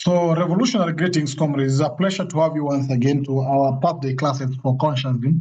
So, revolutionary greetings, comrades. It's a pleasure to have you once again to our birthday classes for consciousness.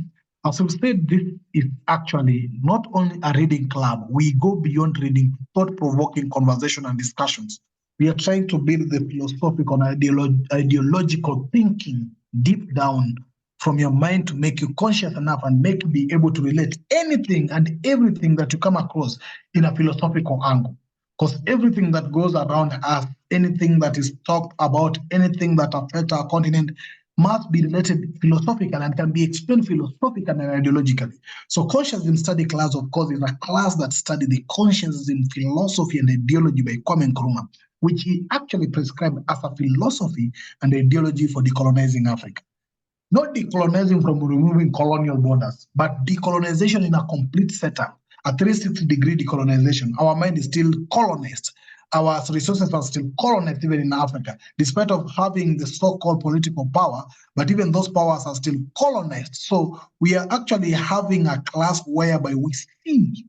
As we've said, this is actually not only a reading club. We go beyond reading, thought-provoking conversation and discussions. We are trying to build the philosophical and ideological thinking deep down from your mind to make you conscious enough and make you be able to relate anything and everything that you come across in a philosophical angle. Because everything that goes around us, anything that is talked about, anything that affects our continent must be related philosophically and can be explained philosophically and ideologically. So consciousness study class, of course, is a class that studies the consciousness in philosophy and ideology by Kwame Nkrumah, which he actually prescribed as a philosophy and ideology for decolonizing Africa. Not decolonizing from removing colonial borders, but decolonization in a complete setup, a 360-degree decolonization. Our mind is still colonized. Our resources are still colonized even in Africa, despite of having the so-called political power, but even those powers are still colonized. So we are actually having a class whereby we see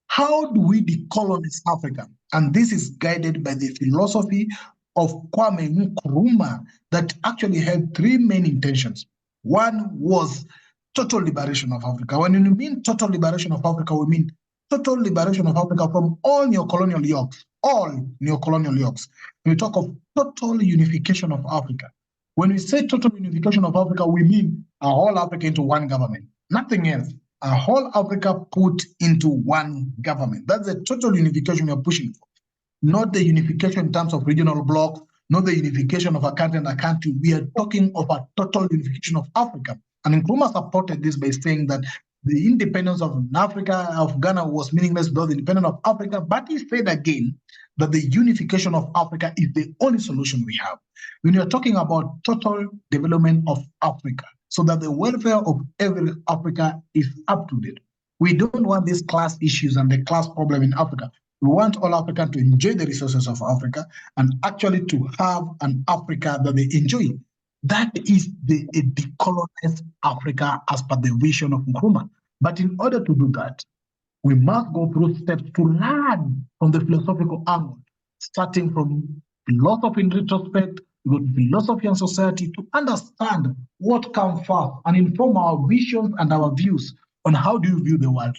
how do we decolonize Africa? And this is guided by the philosophy of Kwame Nkrumah that actually had three main intentions. One was total liberation of Africa. When we mean total liberation of Africa, we mean total liberation of Africa from all neocolonial yokes, all neocolonial yokes. We talk of total unification of Africa. When we say total unification of Africa, we mean a whole Africa into one government, nothing else. A whole Africa put into one government. That's the total unification we are pushing for. Not the unification in terms of regional blocks, not the unification of a country and a country. We are talking of a total unification of Africa. And Nkrumah supported this by saying that the independence of Africa, of Ghana, was meaningless without the independence of Africa. But he said again that the unification of Africa is the only solution we have. When you're talking about total development of Africa, so that the welfare of every Africa is up to date. We don't want these class issues and the class problem in Africa. We want all Africans to enjoy the resources of Africa and actually to have an Africa that they enjoy. That is the decolonized Africa as per the vision of Nkrumah. But in order to do that, we must go through steps to learn from the philosophical angle, starting from philosophy in retrospect, we go to philosophy and society to understand what comes first and inform our visions and our views on how do you view the world.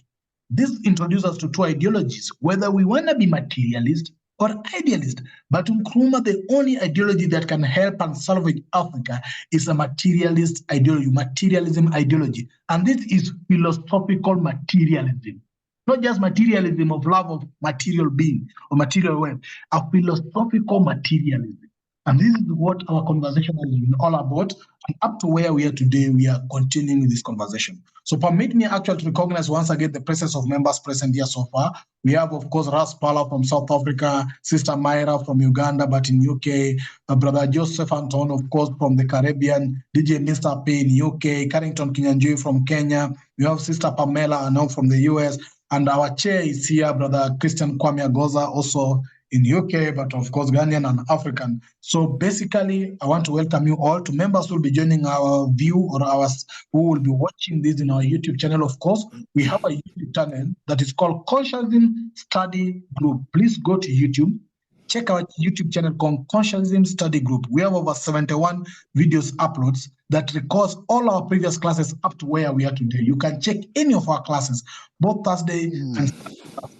This introduces us to two ideologies, whether we want to be materialist or idealist. But Nkrumah, the only ideology that can help and salvage Africa is a materialist ideology, materialism ideology. And this is philosophical materialism. Not just materialism of love of material being or material wealth, a philosophical materialism. And this is what our conversation has been all about. And up to where we are today, we are continuing with this conversation. So permit me actually to recognize once again the presence of members present here so far. We have, of course, Ras Pala from South Africa, Sister Myra from Uganda, but in UK, Brother Joseph Anton, of course, from the Caribbean, DJ Mr. P in UK, Carrington Kinyanjui from Kenya. We have Sister Pamela Anong from the US. And our chair is here, Brother Christian Kwame Agoza, also in UK, but of course Ghanaian and African. So basically, I want to welcome you all to members who will be joining our view or ours who will be watching this in our YouTube channel. Of course, we have a YouTube channel that is called Consciousness Study Group. Please go to YouTube. Check our YouTube channel called Consciousness Study Group. We have over 71 videos uploads that records all our previous classes up to where we are today. You can check any of our classes, both Thursday and Saturday.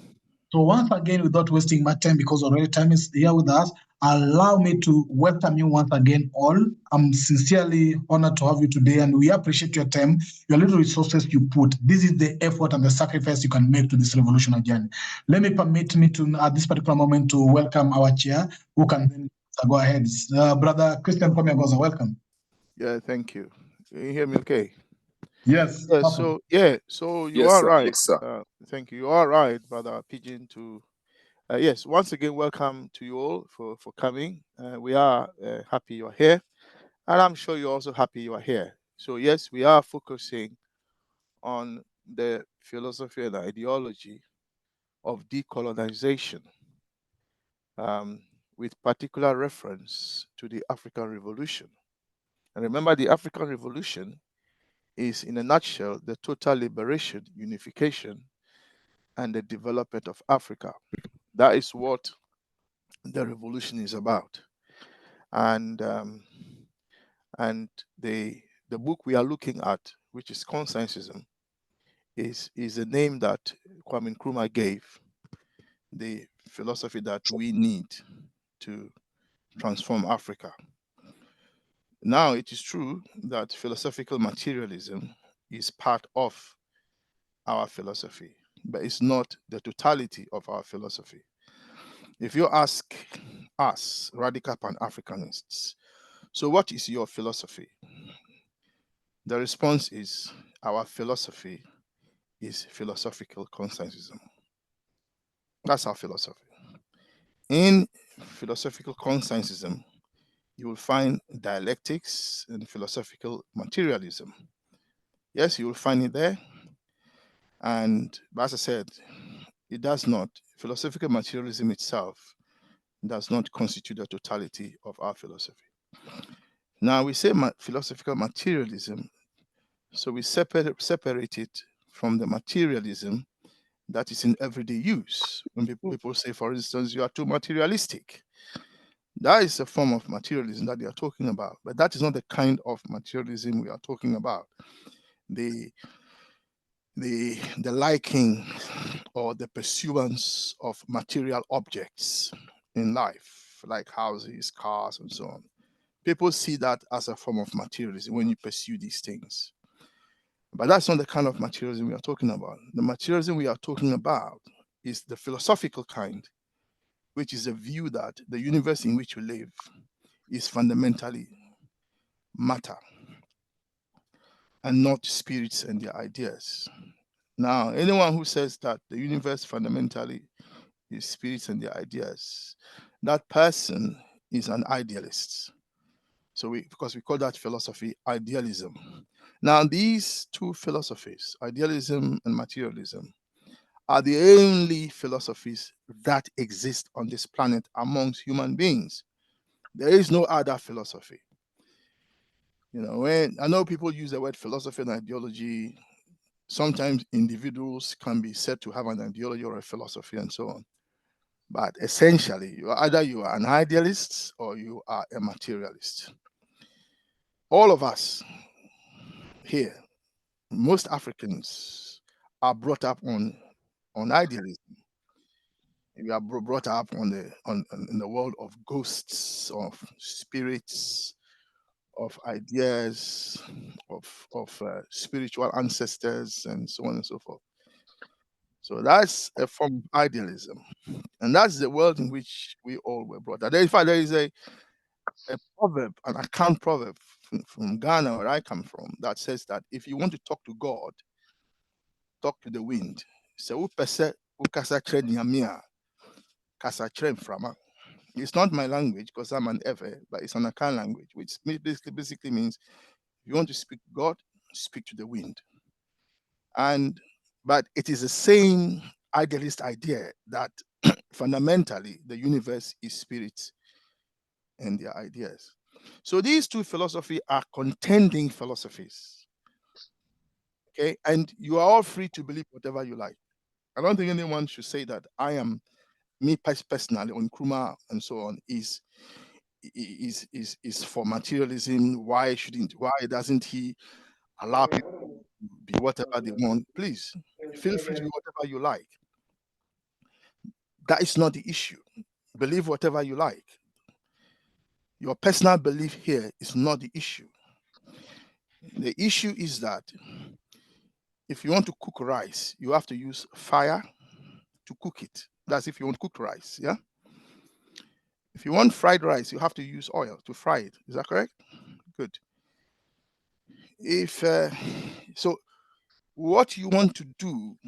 So once again, without wasting my time, because already time is here with us, allow me to welcome you once again all. I'm sincerely honored to have you today, and we appreciate your time, your little resources you put. This is the effort and the sacrifice you can make to this revolutionary journey. Let me permit me to, at this particular moment, to welcome our chair, who can then go ahead. Brother Christian Kwame, welcome. Yeah, thank you. Can you hear me okay? Yes. So you yes, are sir. right. Yes, sir. Thank you. You are right, Brother Pigeon. Yes, once again, welcome to you all for coming. We are happy you are here, and I'm sure you're also happy you are here. So yes, we are focusing on the philosophy and ideology of decolonization, with particular reference to the African Revolution. And remember, the African Revolution is, in a nutshell, the total liberation, unification, and the development of Africa. That is what the revolution is about. And the book we are looking at, which is Conscientism, is a name that Kwame Nkrumah gave the philosophy that we need to transform Africa. Now, it is true that philosophical materialism is part of our philosophy, but it's not the totality of our philosophy. If you ask us, radical Pan-Africanists, so what is your philosophy? The response is our philosophy is philosophical conscientism. That's our philosophy. In philosophical conscientism, you will find dialectics and philosophical materialism. Yes, you will find it there. And as I said, it does not, philosophical materialism itself does not constitute the totality of our philosophy. Now, we say philosophical materialism, so we separate it from the materialism that is in everyday use. When people say, for instance, you are too materialistic, that is a form of materialism that they are talking about, but that is not the kind of materialism we are talking about. The liking or the pursuance of material objects in life, like houses, cars, and so on. People see that as a form of materialism when you pursue these things. But that's not the kind of materialism we are talking about. The materialism we are talking about is the philosophical kind, which is a view that the universe in which we live is fundamentally matter and not spirits and their ideas. Now, anyone who says that the universe fundamentally is spirits and their ideas, that person is an idealist. So because we call that philosophy idealism. Now, these two philosophies, idealism and materialism, are the only philosophies that exist on this planet amongst human beings. There is no other philosophy. You know, when I know people use the word philosophy and ideology, sometimes individuals can be said to have an ideology or a philosophy and so on. But essentially, either you are an idealist or you are a materialist. All of us here, most Africans, are brought up on idealism. We are brought up in the world of ghosts, of spirits, of ideas, of spiritual ancestors, and so on and so forth. So that's a form of idealism, and that's the world in which we all were brought up. In fact, there is a proverb, an account proverb from Ghana, where I come from, that says that if you want to talk to God, talk to the wind. So it's not my language because I'm an Ewe, but it's an Akan language, which basically means if you want to speak to God, speak to the wind. But it is the same idealist idea that fundamentally the universe is spirit and their ideas. So these two philosophies are contending philosophies. Okay, and you are all free to believe whatever you like. I don't think anyone should say that me personally on Nkrumah and so on is for materialism. Why doesn't he allow people to be whatever they want? Please feel free to be whatever you like. That is not the issue. Believe whatever you like. Your personal belief here is not the issue. The issue is that if you want to cook rice, you have to use fire to cook it. That's if you want cooked rice, yeah? If you want fried rice, you have to use oil to fry it. Is that correct? Good. So what you want to do,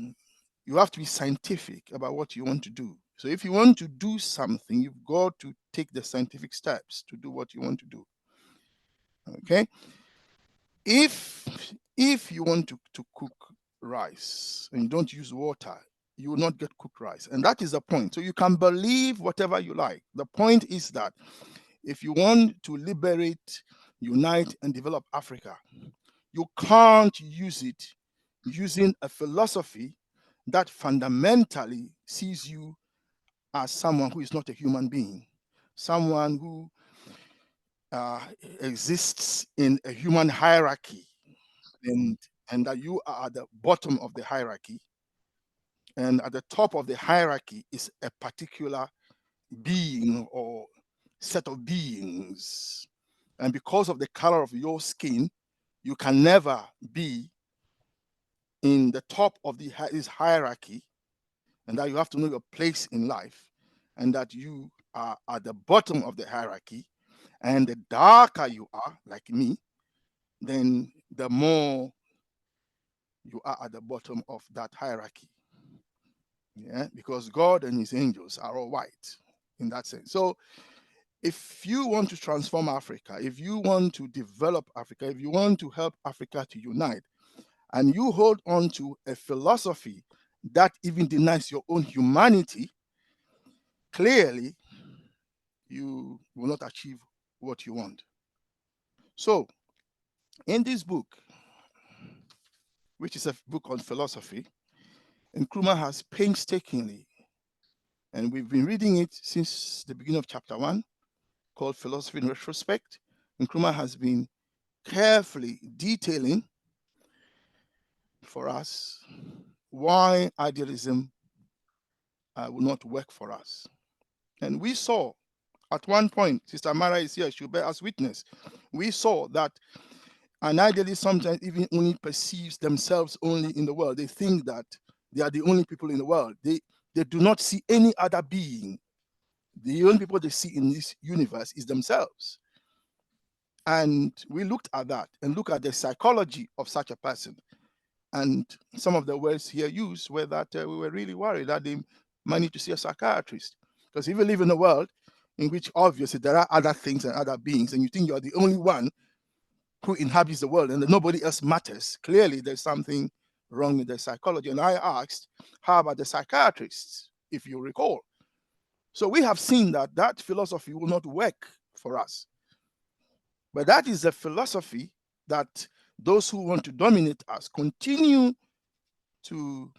you have to be scientific about what you want to do. So if you want to do something, you've got to take the scientific steps to do what you want to do. Okay? If you want to cook rice and you don't use water, you will not get cooked rice. And that is the point. So you can believe whatever you like. The point is that if you want to liberate, unite, and develop Africa, you can't use it using a philosophy that fundamentally sees you as someone who is not a human being, someone who exists in a human hierarchy, and that you are at the bottom of the hierarchy, and at the top of the hierarchy is a particular being or set of beings. And because of the color of your skin, you can never be in the top of this hierarchy, and that you have to know your place in life, and that you are at the bottom of the hierarchy. And the darker you are, like me, then the more you are at the bottom of that hierarchy. Yeah, because God and his angels are all white in that sense. So if you want to transform Africa, if you want to develop Africa, if you want to help Africa to unite, and you hold on to a philosophy that even denies your own humanity, clearly you will not achieve what you want. So in this book, which is a book on philosophy, Nkrumah has painstakingly, and we've been reading it since the beginning of chapter 1, called Philosophy in Retrospect. Nkrumah has been carefully detailing for us why idealism will not work for us. And we saw at one point, Sister Mara is here, she'll bear us witness. We saw that an idealist sometimes even only perceives themselves only in the world. They think that they are the only people in the world. They do not see any other being. The only people they see in this universe is themselves. And we looked at that and look at the psychology of such a person. And some of the words here used were that we were really worried that they might need to see a psychiatrist. Because if you live in a world in which obviously there are other things and other beings, and you think you're the only one who inhabits the world and that nobody else matters, clearly there's something wrong with the psychology. And I asked, how about the psychiatrists, if you recall? So we have seen that that philosophy will not work for us. But that is a philosophy that those who want to dominate us continue to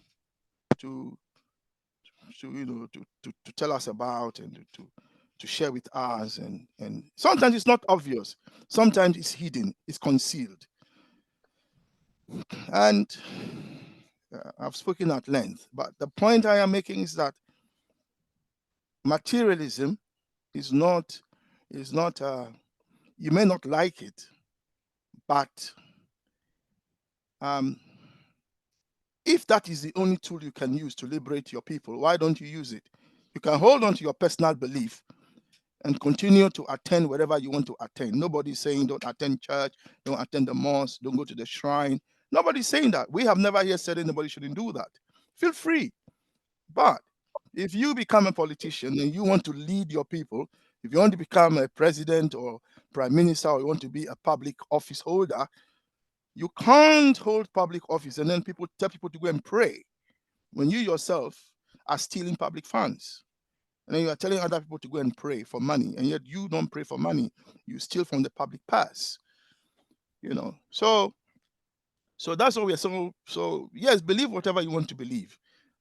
tell us about and to share with us, and sometimes it's not obvious, sometimes it's hidden, it's concealed. And I've spoken at length, but the point I am making is that materialism is not you may not like it, but if that is the only tool you can use to liberate your people, why don't you use it? You can hold on to your personal belief and continue to attend wherever you want to attend. Nobody's saying don't attend church, don't attend the mosque, don't go to the shrine. Nobody's saying that. We have never here said anybody shouldn't do that. Feel free. But if you become a politician and you want to lead your people, if you want to become a president or prime minister, or you want to be a public office holder, you can't hold public office and then people tell people to go and pray when you yourself are stealing public funds. And then you are telling other people to go and pray for money, and yet you don't pray for money. You steal from the public purse. So that's what we are. So yes, believe whatever you want to believe,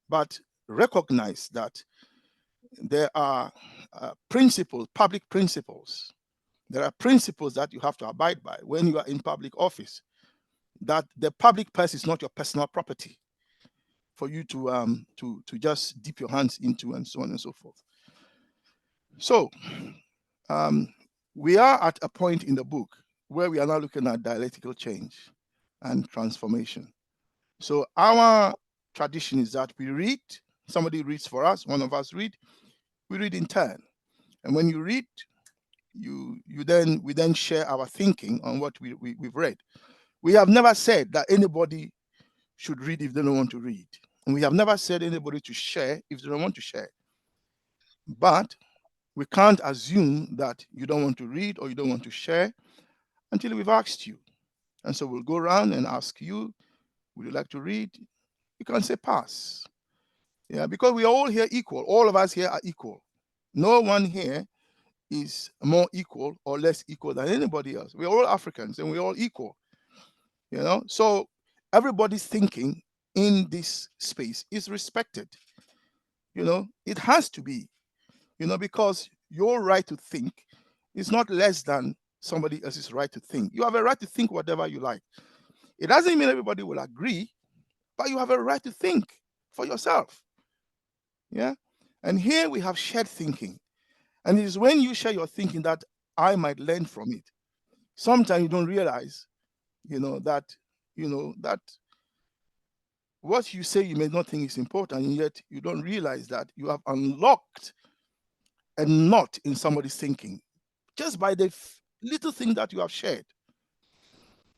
but recognize that there are principles, public principles. There are principles that you have to abide by when you are in public office. That the public purse is not your personal property for you to just dip your hands into, and so on and so forth. So we are at a point in the book where we are now looking at dialectical change and transformation. So our tradition is that we read, somebody reads for us, one of us read, we read in turn. And when you read, we then share our thinking on what we've read. We have never said that anybody should read if they don't want to read. And we have never said anybody to share if they don't want to share. But we can't assume that you don't want to read or you don't want to share until we've asked you. And so we'll go around and ask you, would you like to read? You can say pass. Yeah, because we are all here equal. All of us here are equal. No one here is more equal or less equal than anybody else. We're all Africans and we're all equal. So everybody's thinking in this space is respected. It has to be, because your right to think is not less than somebody else's right to think. You have a right to think whatever you like. It doesn't mean everybody will agree, but you have a right to think for yourself. Yeah. And here we have shared thinking. And it is when you share your thinking that I might learn from it. Sometimes you don't realize, that what you say you may not think is important, and yet you don't realize that you have unlocked a knot in somebody's thinking just by the little thing that you have shared.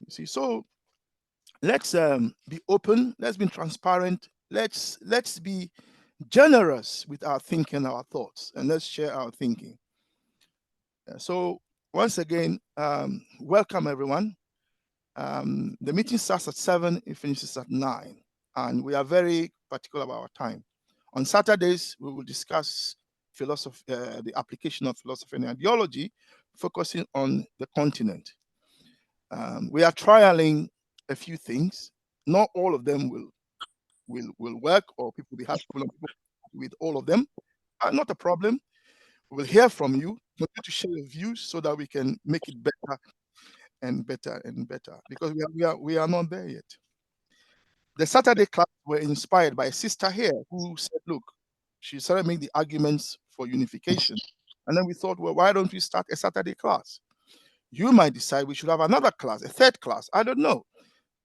You see, so let's be open, let's be transparent, let's be generous with our thinking, our thoughts, and let's share our thinking. So once again, welcome everyone. The meeting starts at 7, it finishes at 9, and we are very particular about our time. On Saturdays, we will discuss philosophy, the application of philosophy and ideology, focusing on the continent. We are trialing a few things. Not all of them will work, or people will be happy with all of them. Not a problem. We will hear from you. We want you to share your views so that we can make it better and better and better, because we are not there yet. The Saturday class were inspired by a sister here who said, look, she started making the arguments for unification. And then we thought, well, why don't we start a Saturday class? You might decide we should have another class, a third class. I don't know.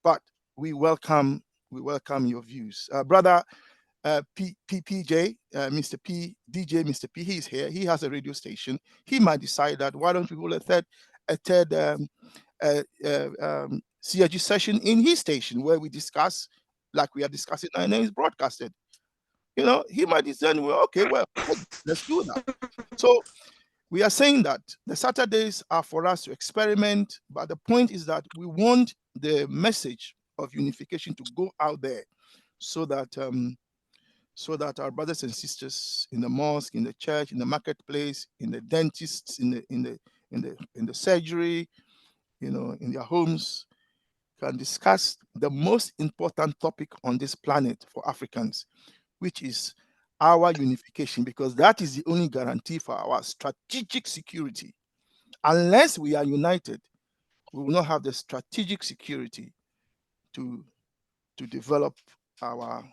But we welcome your views. Brother PJ, Mr. P, DJ Mr. P, he's here. He has a radio station. He might decide that why don't we hold a third CRG session in his station where we discuss like we are discussing and then it's broadcasted. He might decide, well, okay, well, let's do that. So we are saying that the Saturdays are for us to experiment, but the point is that we want the message of unification to go out there so that our brothers and sisters in the mosque, in the church, in the marketplace, in the dentists, in the surgery, in their homes, can discuss the most important topic on this planet for Africans, which is our unification, because that is the only guarantee for our strategic security. Unless we are united, we will not have the strategic security to develop our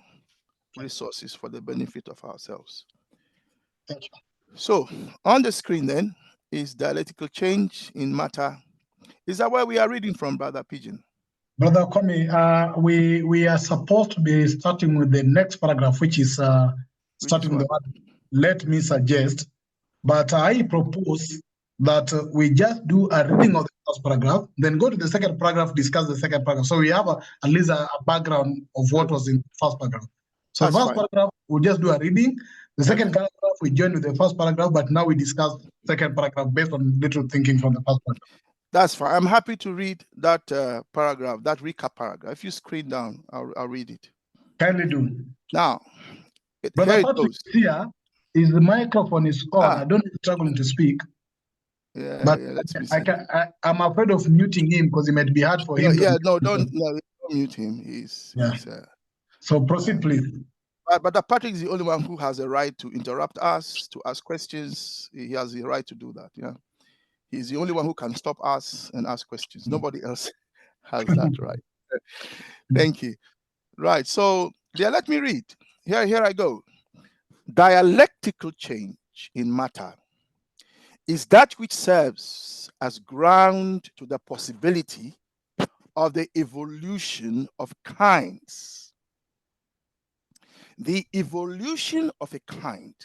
resources for the benefit of ourselves. Thank you. So on the screen then is dialectical change in matter. Is that where we are reading from, Brother Pigeon? Brother Kwame, we are supposed to be starting with the next paragraph, which is starting with the word, let me suggest. But I propose that we just do a reading of the first paragraph, then go to the second paragraph, discuss the second paragraph. So we have at least a background of what was in the first paragraph. So the first paragraph, we'll just do a reading. The second paragraph, we join with the first paragraph, but now we discuss second paragraph based on little thinking from the first paragraph. That's fine. I'm happy to read that paragraph, that recap paragraph. If you screen down, I'll read it. Kindly do. Now, Brother Patrick here is the microphone is on. I don't struggling to speak. Yeah, but yeah, I'm afraid of muting him because it might be hard for him. Don't mute him. He's so proceed, please. But Patrick is the only one who has a right to interrupt us, to ask questions. He has the right to do that. Yeah, he's the only one who can stop us and ask questions. Nobody else has that right. Thank you. Right. So yeah, let me read. Here I go. Dialectical change in matter is that which serves as ground to the possibility of the evolution of kinds. The evolution of a kind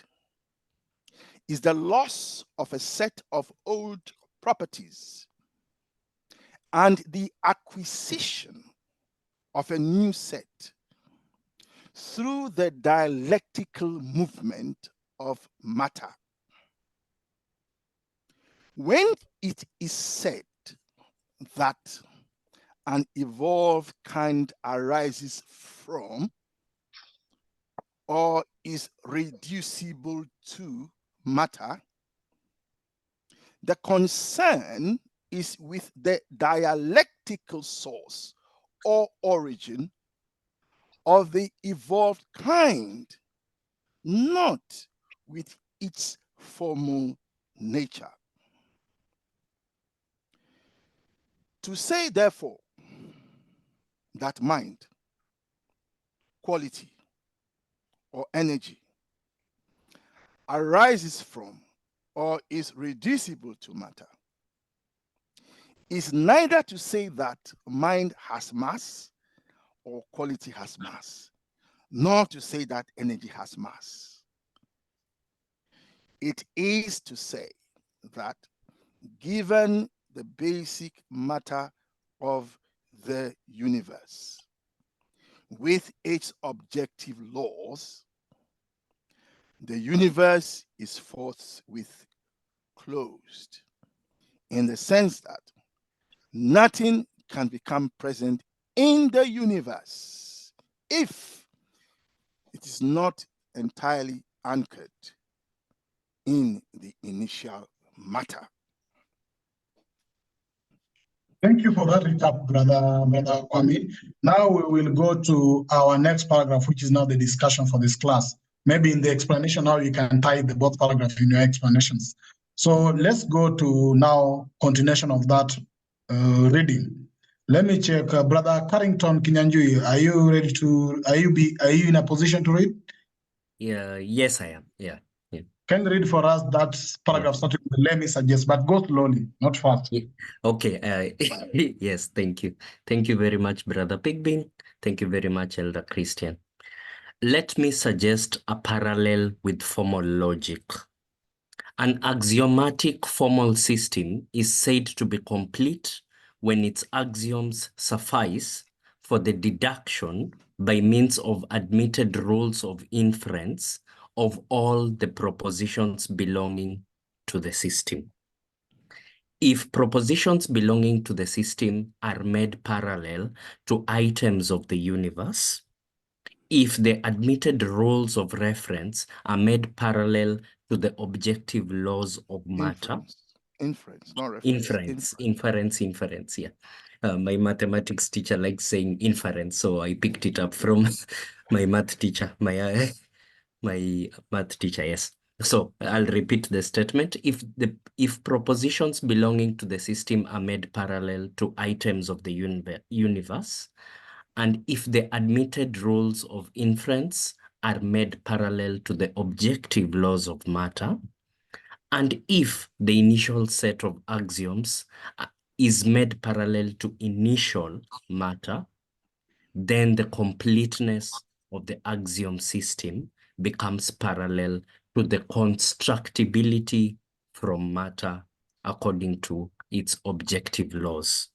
is the loss of a set of old properties and the acquisition of a new set through the dialectical movement of matter. When it is said that an evolved kind arises from or is reducible to matter, the concern is with the dialectical source or origin of the evolved kind, not with its formal nature. To say, therefore, that mind, quality, or energy arises from or is reducible to matter is neither to say that mind has mass or quality has mass, nor to say that energy has mass. It is to say that given the basic matter of the universe, with its objective laws, the universe is forthwith closed, in the sense that nothing can become present in the universe if it is not entirely anchored in the initial matter. Thank you for that recap, brother Kwame. Now we will go to our next paragraph, which is now the discussion for this class. Maybe in the explanation now you can tie the both paragraphs in your explanations. So let's go to now continuation of that reading. Let me check, brother Carrington Kinyanjui. Are you ready to? Are you in a position to read? Yeah. Yes, I am. Yeah. Can you read for us that paragraph starting with let me suggest, but go slowly, not fast. Yeah. Okay. Yes, thank you. Thank you very much, Brother Pigbin. Thank you very much, Elder Christian. Let me suggest a parallel with formal logic. An axiomatic formal system is said to be complete when its axioms suffice for the deduction by means of admitted rules of inference of all the propositions belonging to the system. If propositions belonging to the system are made parallel to items of the universe, if the admitted rules of reference are made parallel to the objective laws of matter. Inference, not reference. Inference, yeah. My mathematics teacher likes saying inference, so I picked it up from my math teacher, my math teacher, yes. So I'll repeat the statement. If propositions belonging to the system are made parallel to items of the universe, and if the admitted rules of inference are made parallel to the objective laws of matter, and if the initial set of axioms is made parallel to initial matter, then the completeness of the axiom system becomes parallel to the constructibility from matter according to its objective laws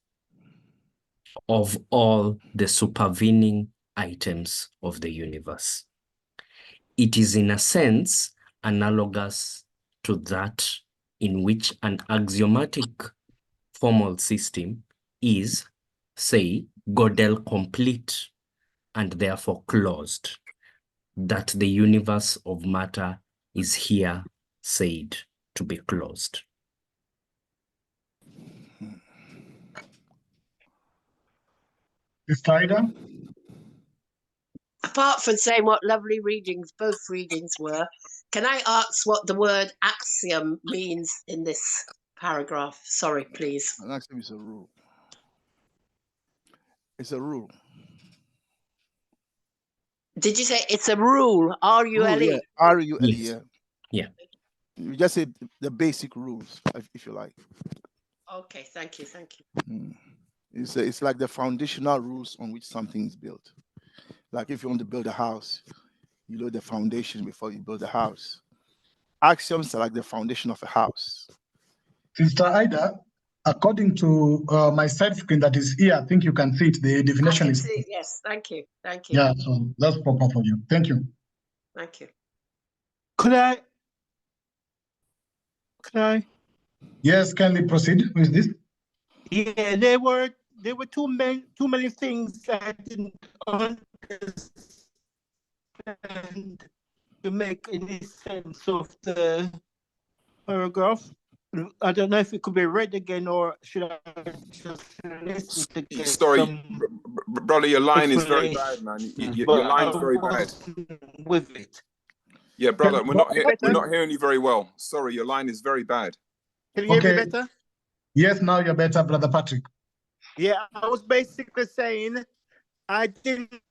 of all the supervening items of the universe. It is in a sense analogous to that in which an axiomatic formal system is, say, Gödel complete and therefore closed, that the universe of matter is here said to be closed. Sister Ida? Apart from saying what lovely readings both readings were, can I ask what the word axiom means in this paragraph? Sorry, please. An axiom is a rule. It's a rule. Did you say it's a rule? R-U-L-E? Yeah. R-U-L-E, Yes. Yeah. You just say the basic rules, if you like. Okay, thank you. It's like the foundational rules on which something is built. Like if you want to build a house, you know the foundation before you build the house. Axioms are like the foundation of a house. Sister Ida, according to my side screen that is here, I think you can see it. The definition is. See, yes, thank you. Yeah, so that's proper for you. Thank you. Thank you. Could I? Yes, can we proceed with this? Yeah, there were too many things I didn't understand to make any sense of the paragraph. I don't know if it could be read again or should I just listen to get Sorry, brother, your line is very bad, man. Your line's very bad. With it. Yeah, brother, we're not hearing you very well. Sorry, your line is very bad. Can you hear me better? Yes, now you're better, Brother Patrick. Yeah, I was basically saying I didn't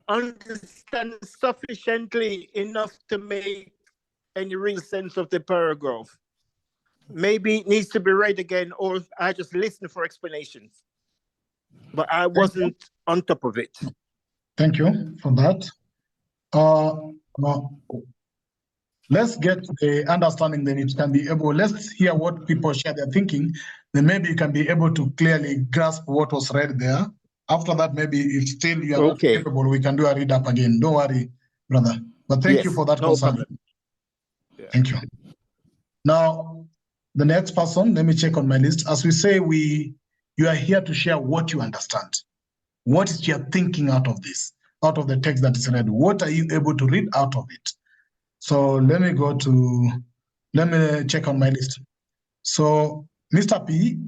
understand sufficiently enough to make any real sense of the paragraph. Maybe it needs to be read again, or I just listened for explanations. But I wasn't on top of it. Thank you for that. Now, let's get the understanding, then it can be able, let's hear what people share their thinking, then maybe you can be able to clearly grasp what was read there. After that, maybe if still you are not capable, we can do a read up again. Don't worry, brother. But thank you for that concern. Yeah. Thank you. Now, the next person, let me check on my list. As we say, you are here to share what you understand. What is your thinking out of this, out of the text that is read? What are you able to read out of it? So let me check on my list. So Mr. P,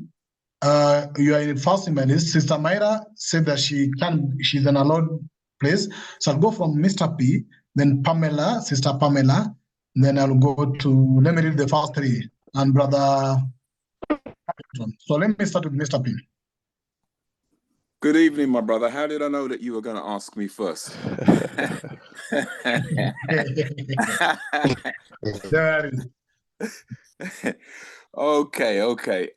you are first in my list. Sister Myra said that she's in a allowed place. So I'll go from Mr. P, then Pamela, Sister Pamela, then I'll go to, let me read the first three, and Brother. So let me start with Mr. P. Good evening, my brother. How did I know that you were going to ask me first? Okay.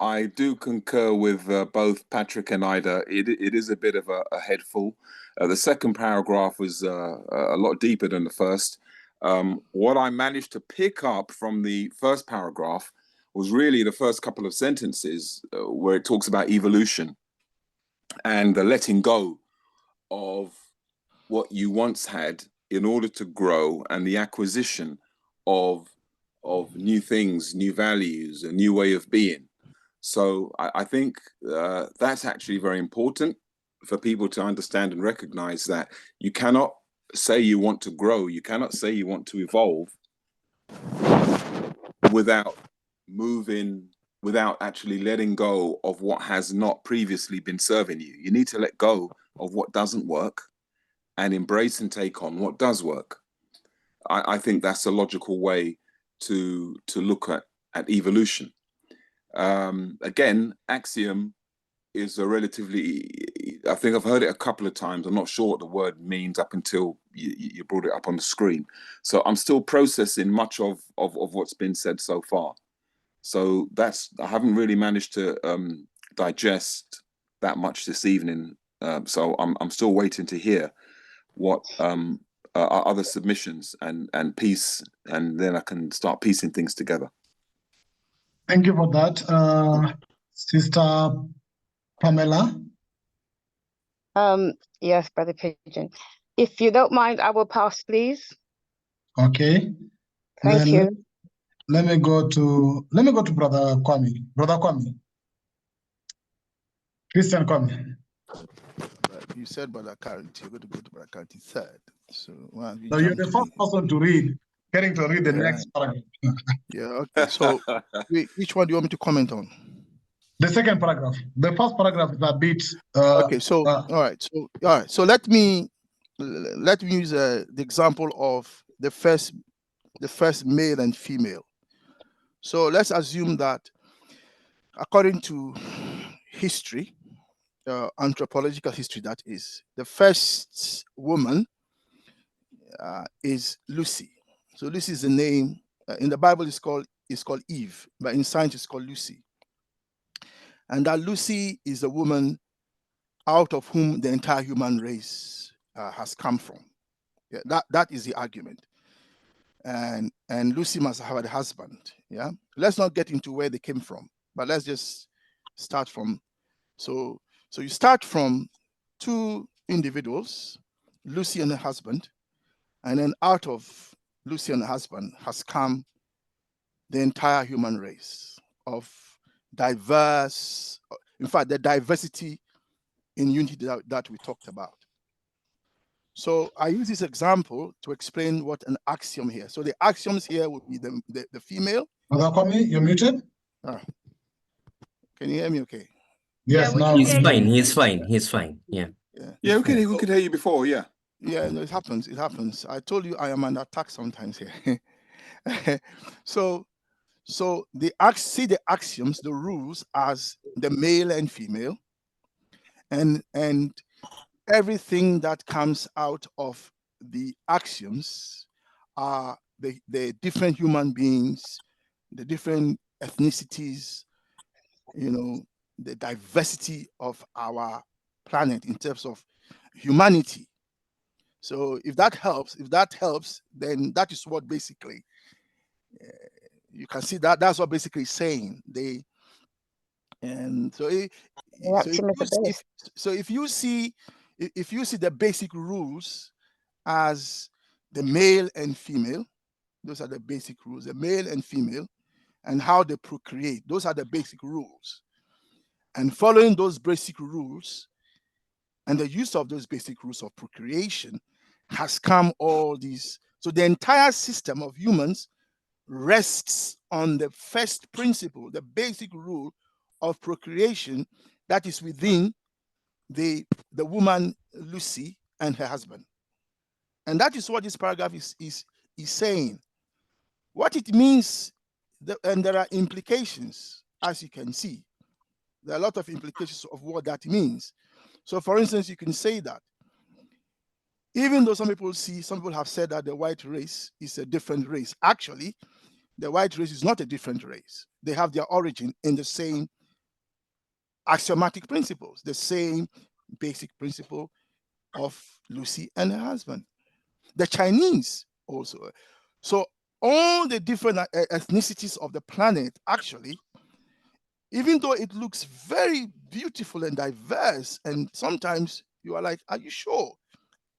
I do concur with both Patrick and Ida. It is a bit of a headful. The second paragraph was a lot deeper than the first. What I managed to pick up from the first paragraph was really the first couple of sentences where it talks about evolution and the letting go of what you once had in order to grow, and the acquisition of new things, new values, a new way of being. So I think that's actually very important for people to understand and recognize that you cannot say you want to grow, you cannot say you want to evolve without actually letting go of what has not previously been serving you. You need to let go of what doesn't work and embrace and take on what does work. I think that's a logical way to look at evolution. Again, axiom is a relatively, I think I've heard it a couple of times. I'm not sure what the word means up until you brought it up on the screen. So I'm still processing much of what's been said so far. So I haven't really managed to digest that much this evening. So I'm still waiting to hear what other submissions and piece, and then I can start piecing things together. Thank you for that. Sister Pamela? Yes, Brother Pigeon. If you don't mind, I will pass, please. Okay. Thank you. Let me go to Brother Kwame. Brother Kwame. Christian Kwame. You said Brother Carrington, you're going to go to Brother Carrington third. So you're the first person to read, getting to read the next paragraph. Yeah, okay. So which one do you want me to comment on? The second paragraph. The first paragraph is a bit okay, so all right. So let me use the example of the first male and female. So let's assume that according to history, anthropological history, that is, the first woman is Lucy. So Lucy is the name in the Bible. Is called Eve, but in science it's called Lucy. And that Lucy is the woman out of whom the entire human race has come from. Yeah, that is the argument. And Lucy must have had a husband. Yeah, let's not get into where they came from, but let's just start from. So you start from two individuals, Lucy and her husband, and then out of Lucy and her husband has come the entire human race of diverse, in fact, the diversity in unity that we talked about. So I use this example to explain what an axiom here. So the axioms here would be the female. Brother Kwame, you're muted. Can you hear me okay? Yes, now he's fine. Yeah. Yeah, we could hear you before, yeah. Yeah, no, it happens. I told you I am under attack sometimes here. So So see the axioms, the rules, as the male and female, and everything that comes out of the axioms are the different human beings, the different ethnicities, you know, the diversity of our planet in terms of humanity. So if that helps, then that is what basically you can see that's what basically saying they. And so if you see the basic rules as the male and female, those are the basic rules, the male and female, and how they procreate, those are the basic rules. And following those basic rules and the use of those basic rules of procreation has come all these. So the entire system of humans rests on the first principle, the basic rule of procreation that is within the woman Lucy and her husband. And that is what this paragraph is saying. What it means, and there are implications, as you can see. There are a lot of implications of what that means. So for instance, you can say that even though some people have said that the white race is a different race, actually, the white race is not a different race. They have their origin in the same axiomatic principles, the same basic principle of Lucy and her husband. The Chinese also. So all the different ethnicities of the planet, actually, even though it looks very beautiful and diverse, and sometimes you are like, are you sure?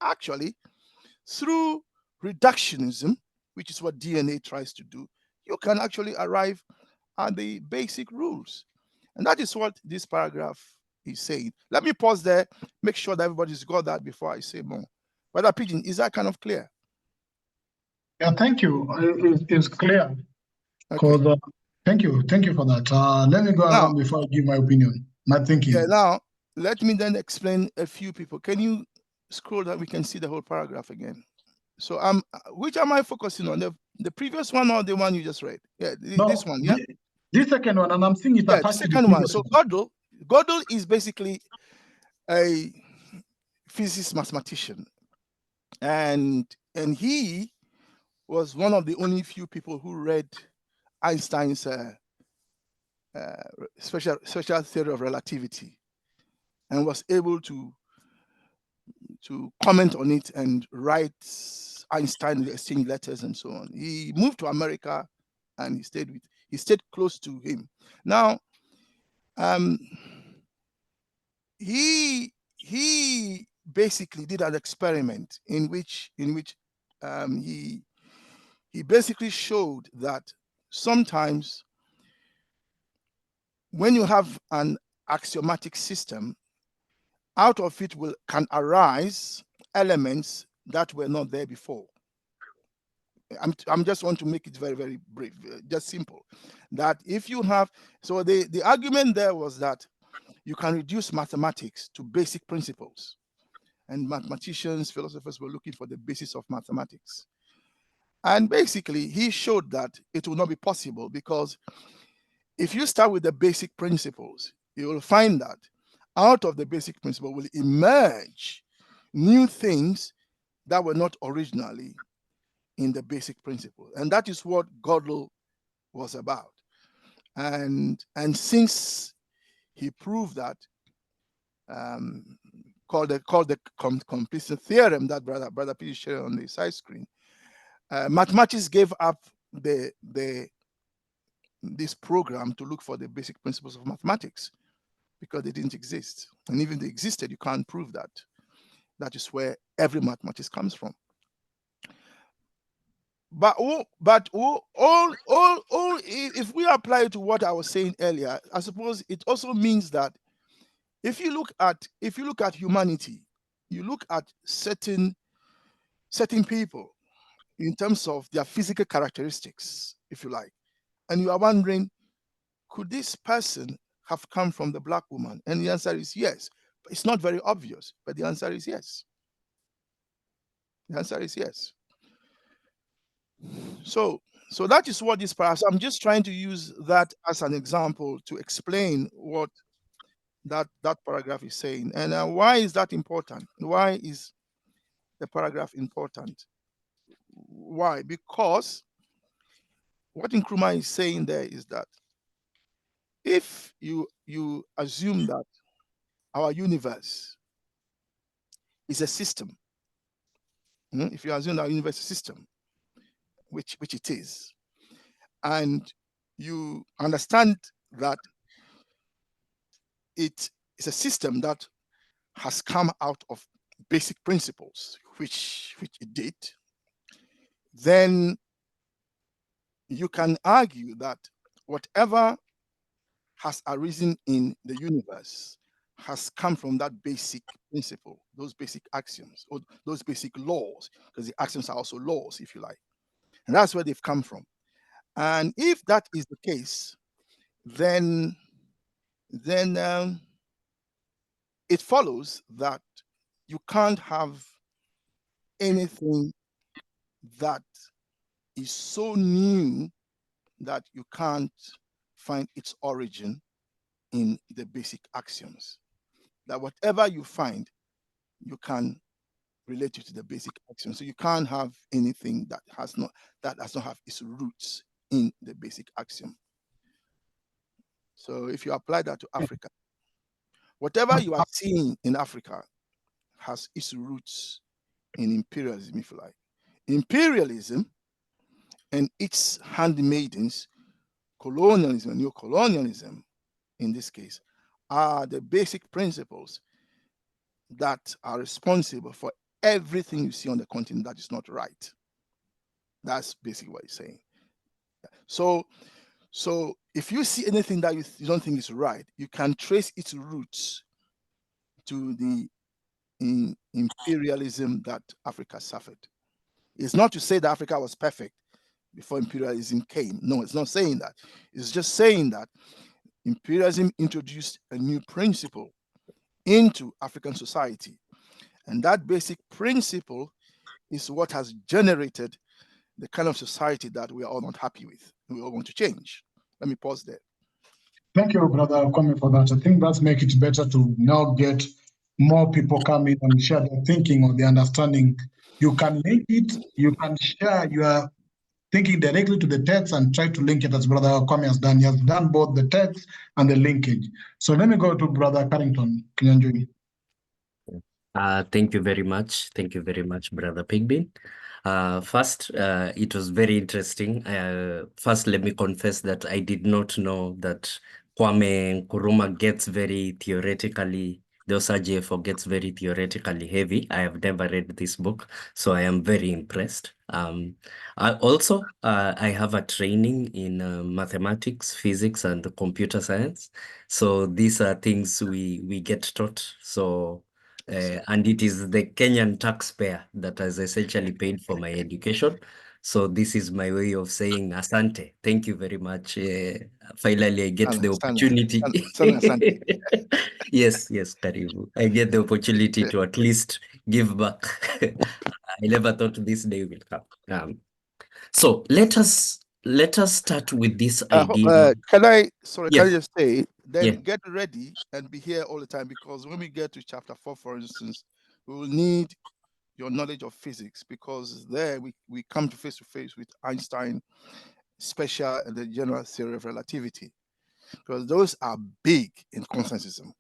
Actually, through reductionism, which is what DNA tries to do, you can actually arrive at the basic rules. And that is what this paragraph is saying. Let me pause there, make sure that everybody's got that before I say more. Brother Pigeon, is that kind of clear? Yeah, thank you. It's clear. Okay. Thank you for that. Let me go around before I give my opinion, my thinking. Yeah, now let me then explain a few people. Can you scroll that we can see the whole paragraph again? So which am I focusing on? The previous one or the one you just read? Yeah, this one, yeah? This second one, and I'm seeing it attached the to second the one. So Gödel is basically a physicist mathematician. And he was one of the only few people who read Einstein's special theory of relativity and was able to comment on it and write Einstein, exchange letters and so on. He moved to America and he stayed close to him. Now, he basically did an experiment in which he basically showed that sometimes when you have an axiomatic system, out of it can arise elements that were not there before. I'm just want to make it very, very brief, just simple. That if you have, so the argument there was that you can reduce mathematics to basic principles. And mathematicians, philosophers were looking for the basis of mathematics. And basically, he showed that it will not be possible because if you start with the basic principles, you will find that out of the basic principle will emerge new things that were not originally in the basic principle. And that is what Gödel was about. And since he proved that, called the completion theorem that brother P shared on the side screen, mathematics gave up this program to look for the basic principles of mathematics because they didn't exist. And even if they existed, you can't prove that. That is where every mathematics comes from. But if we apply it to what I was saying earlier, I suppose it also means that if you look at humanity, you look at certain people in terms of their physical characteristics, if you like, and you are wondering, could this person have come from the black woman? And the answer is yes. But it's not very obvious, but the answer is yes. The answer is yes. So So that is what this paragraph. I'm just trying to use that as an example to explain what that paragraph is saying. And why is that important? Why is the paragraph important? Why? Because what Nkrumah is saying there is that if you assume that our universe is a system, if you assume that our universe is a system, which it is, and you understand that it is a system that has come out of basic principles, which it did, then you can argue that whatever has arisen in the universe has come from that basic principle, those basic axioms, or those basic laws, because the axioms are also laws, if you like. And that's where they've come from. And if that is the case, then it follows that you can't have anything that is so new that you can't find its origin in the basic axioms. That whatever you find, you can relate it to the basic axioms. So you can't have anything that does not have its roots in the basic axiom. So if you apply that to Africa, whatever you are seeing in Africa has its roots in imperialism, if you like. Imperialism and its handmaidens, colonialism and neocolonialism, in this case, are the basic principles that are responsible for everything you see on the continent that is not right. That's basically what he's saying. So if you see anything that you don't think is right, you can trace its roots to the imperialism that Africa suffered. It's not to say that Africa was perfect before imperialism came. No, it's not saying that. It's just saying that imperialism introduced a new principle into African society. And that basic principle is what has generated the kind of society that we are all not happy with. We all want to change. Let me pause there. Thank you, Brother Kwame, for that. I think that's make it better to now get more people come in and share their thinking or their understanding. You can link it, you can share your thinking directly to the text and try to link it as Brother Kwame has done. He has done both the text and the linkage. So let me go to Brother Carrington. Kinyanjui. Thank you very much. Thank you very much, Brother Pigbin. First, it was very interesting. First, let me confess that I did not know that Kwame Nkrumah gets very theoretically, the OSAGFO gets very theoretically heavy. I have never read this book, so I am very impressed. I have a training in mathematics, physics, and computer science. So these are things we get taught. So and it is the Kenyan taxpayer that has essentially paid for my education. So this is my way of saying asante. Thank you very much. Finally, I get the opportunity. Yes, Karibu. I get the opportunity to at least give back. I never thought this day will come. So let us start with this idea. Can I Yes. just say, then Yeah. get ready and be here all the time, because when we get to chapter 4, for instance, we will need your knowledge of physics, because there we come to face with Einstein, special, and the general theory of relativity, because those are big in consensusism.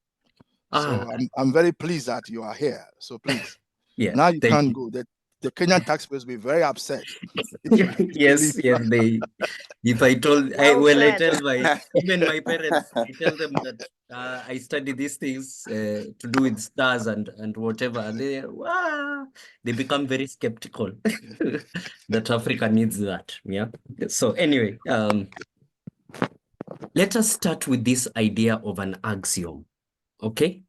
So I'm very pleased that you are here. So please, now you can't go. The Kenyan taxpayers will be very upset. Yes, if I told, I tell even my parents, I tell them that I study these things to do with stars and whatever, and they become very skeptical that Africa needs that. Yeah. So anyway, let us start with this idea of an axiom. Okay.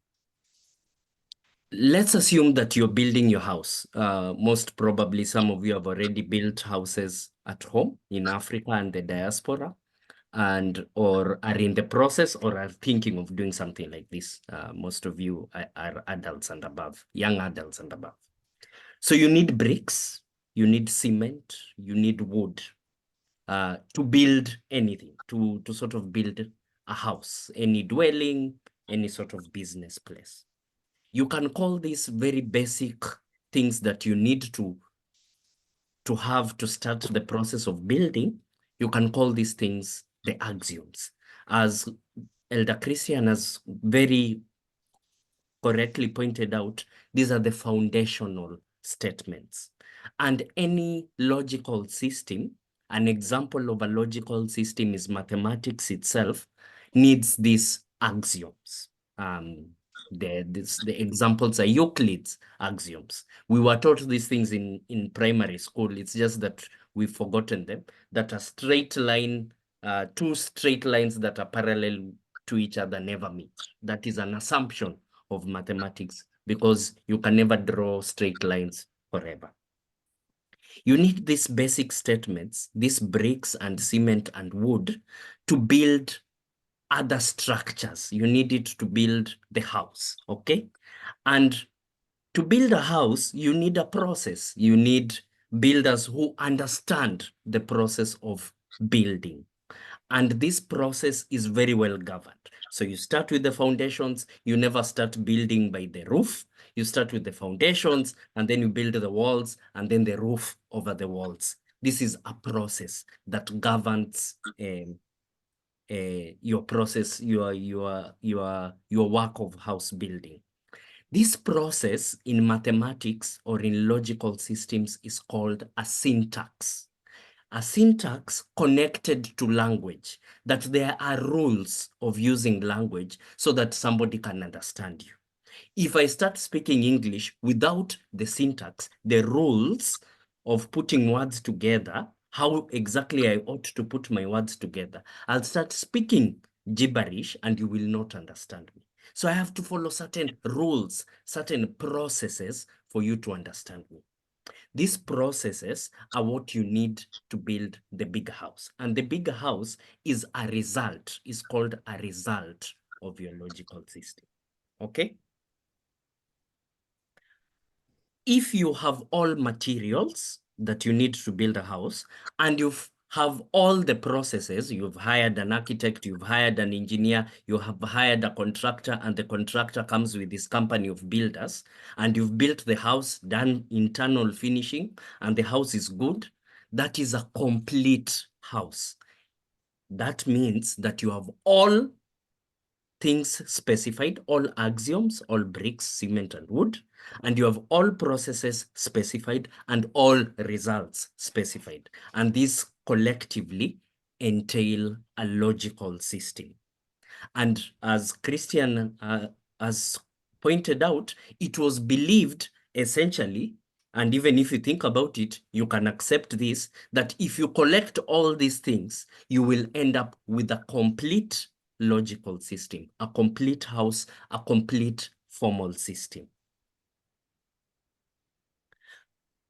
Let's assume that you're building your house. Most probably some of you have already built houses at home in Africa and the diaspora, or are in the process or are thinking of doing something like this. Most of you are adults and above, young adults and above. So you need bricks, you need cement, you need wood. to build anything, to sort of build a house, any dwelling, any sort of business place. You can call these very basic things that you need to have to start the process of building. You can call these things the axioms. As Elder Christian has very correctly pointed out, these are the foundational statements. And any logical system, an example of a logical system is mathematics itself, needs these axioms. The examples are Euclid's axioms. We were taught these things in primary school. It's just that we've forgotten them. That a straight line, two straight lines that are parallel to each other never meet. That is an assumption of mathematics because you can never draw straight lines forever. You need these basic statements, these bricks and cement and wood, to build other structures. You need it to build the house, okay? And to build a house, you need a process. You need builders who understand the process of building. And this process is very well governed. So you start with the foundations. You never start building by the roof. You start with the foundations, and then you build the walls, and then the roof over the walls. This is a process that governs your process, your work of house building. This process in mathematics or in logical systems is called a syntax. A syntax connected to language, that there are rules of using language so that somebody can understand you. If I start speaking English without the syntax, the rules of putting words together, how exactly I ought to put my words together, I'll start speaking gibberish and you will not understand me. So I have to follow certain rules, certain processes for you to understand me. These processes are what you need to build the big house. And the big house is a result, is called a result of your logical system, okay? If you have all materials that you need to build a house and you have all the processes, you've hired an architect, you've hired an engineer, you have hired a contractor, and the contractor comes with this company of builders, and you've built the house, done internal finishing, and the house is good, that is a complete house. That means that you have all things specified, all axioms, all bricks, cement, and wood, and you have all processes specified and all results specified. And these collectively entail a logical system. And as Christian has pointed out, it was believed essentially, and even if you think about it, you can accept this, that if you collect all these things, you will end up with a complete logical system, a complete house, a complete formal system.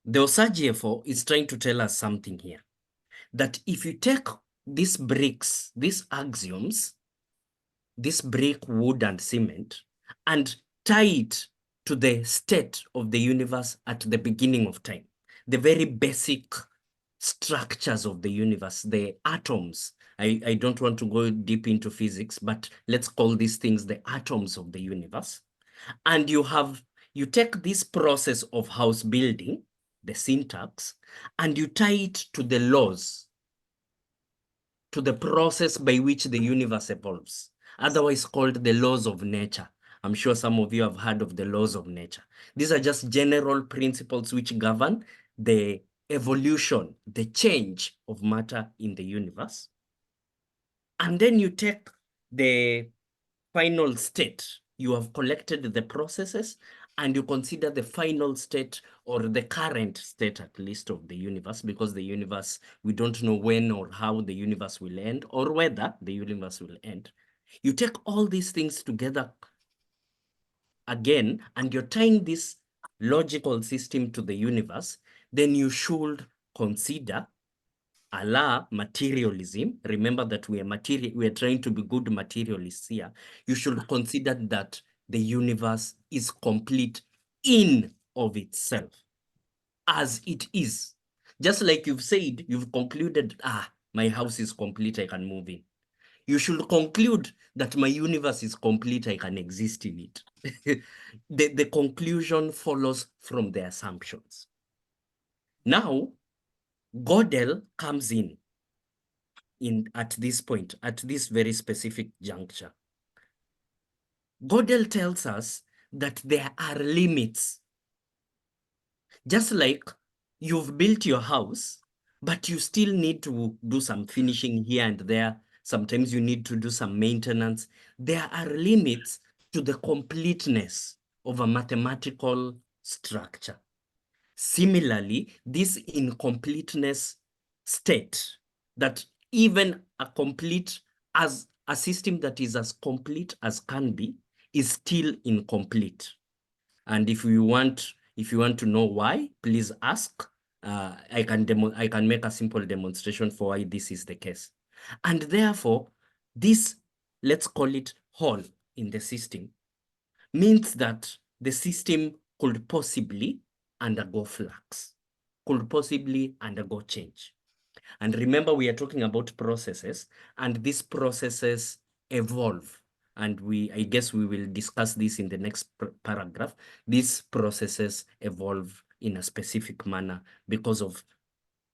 The Osagyefo is trying to tell us something here, that if you take these bricks, these axioms, this brick, wood, and cement, and tie it to the state of the universe at the beginning of time, the very basic structures of the universe, the atoms. I don't want to go deep into physics, but let's call these things the atoms of the universe. And you take this process of house building, the syntax, and you tie it to the laws, to the process by which the universe evolves, otherwise called the laws of nature. I'm sure some of you have heard of the laws of nature. These are just general principles which govern the evolution, the change of matter in the universe. And then you take the final state. You have collected the processes and you consider the final state, or the current state at least, of the universe, because the universe, we don't know when or how the universe will end or whether the universe will end. You take all these things together again, and you're tying this logical system to the universe, then you should consider Allah materialism. Remember that we are trying to be good materialists here. You should consider that the universe is complete in of itself, as it is. Just like you've said, you've concluded, my house is complete, I can move in. You should conclude that my universe is complete, I can exist in it. The conclusion follows from the assumptions. Now, Gödel comes in at this point, at this very specific juncture. Gödel tells us that there are limits. Just like you've built your house, but you still need to do some finishing here and there. Sometimes you need to do some maintenance. There are limits to the completeness of a mathematical structure. Similarly, this incompleteness state, that even as a system that is as complete as can be, is still incomplete. And if you want to know why, please ask. I can make a simple demonstration for why this is the case. And therefore, this, let's call it hole in the system, means that the system could possibly undergo flux, could possibly undergo change. And remember, we are talking about processes, and these processes evolve. And I guess we will discuss this in the next paragraph. These processes evolve in a specific manner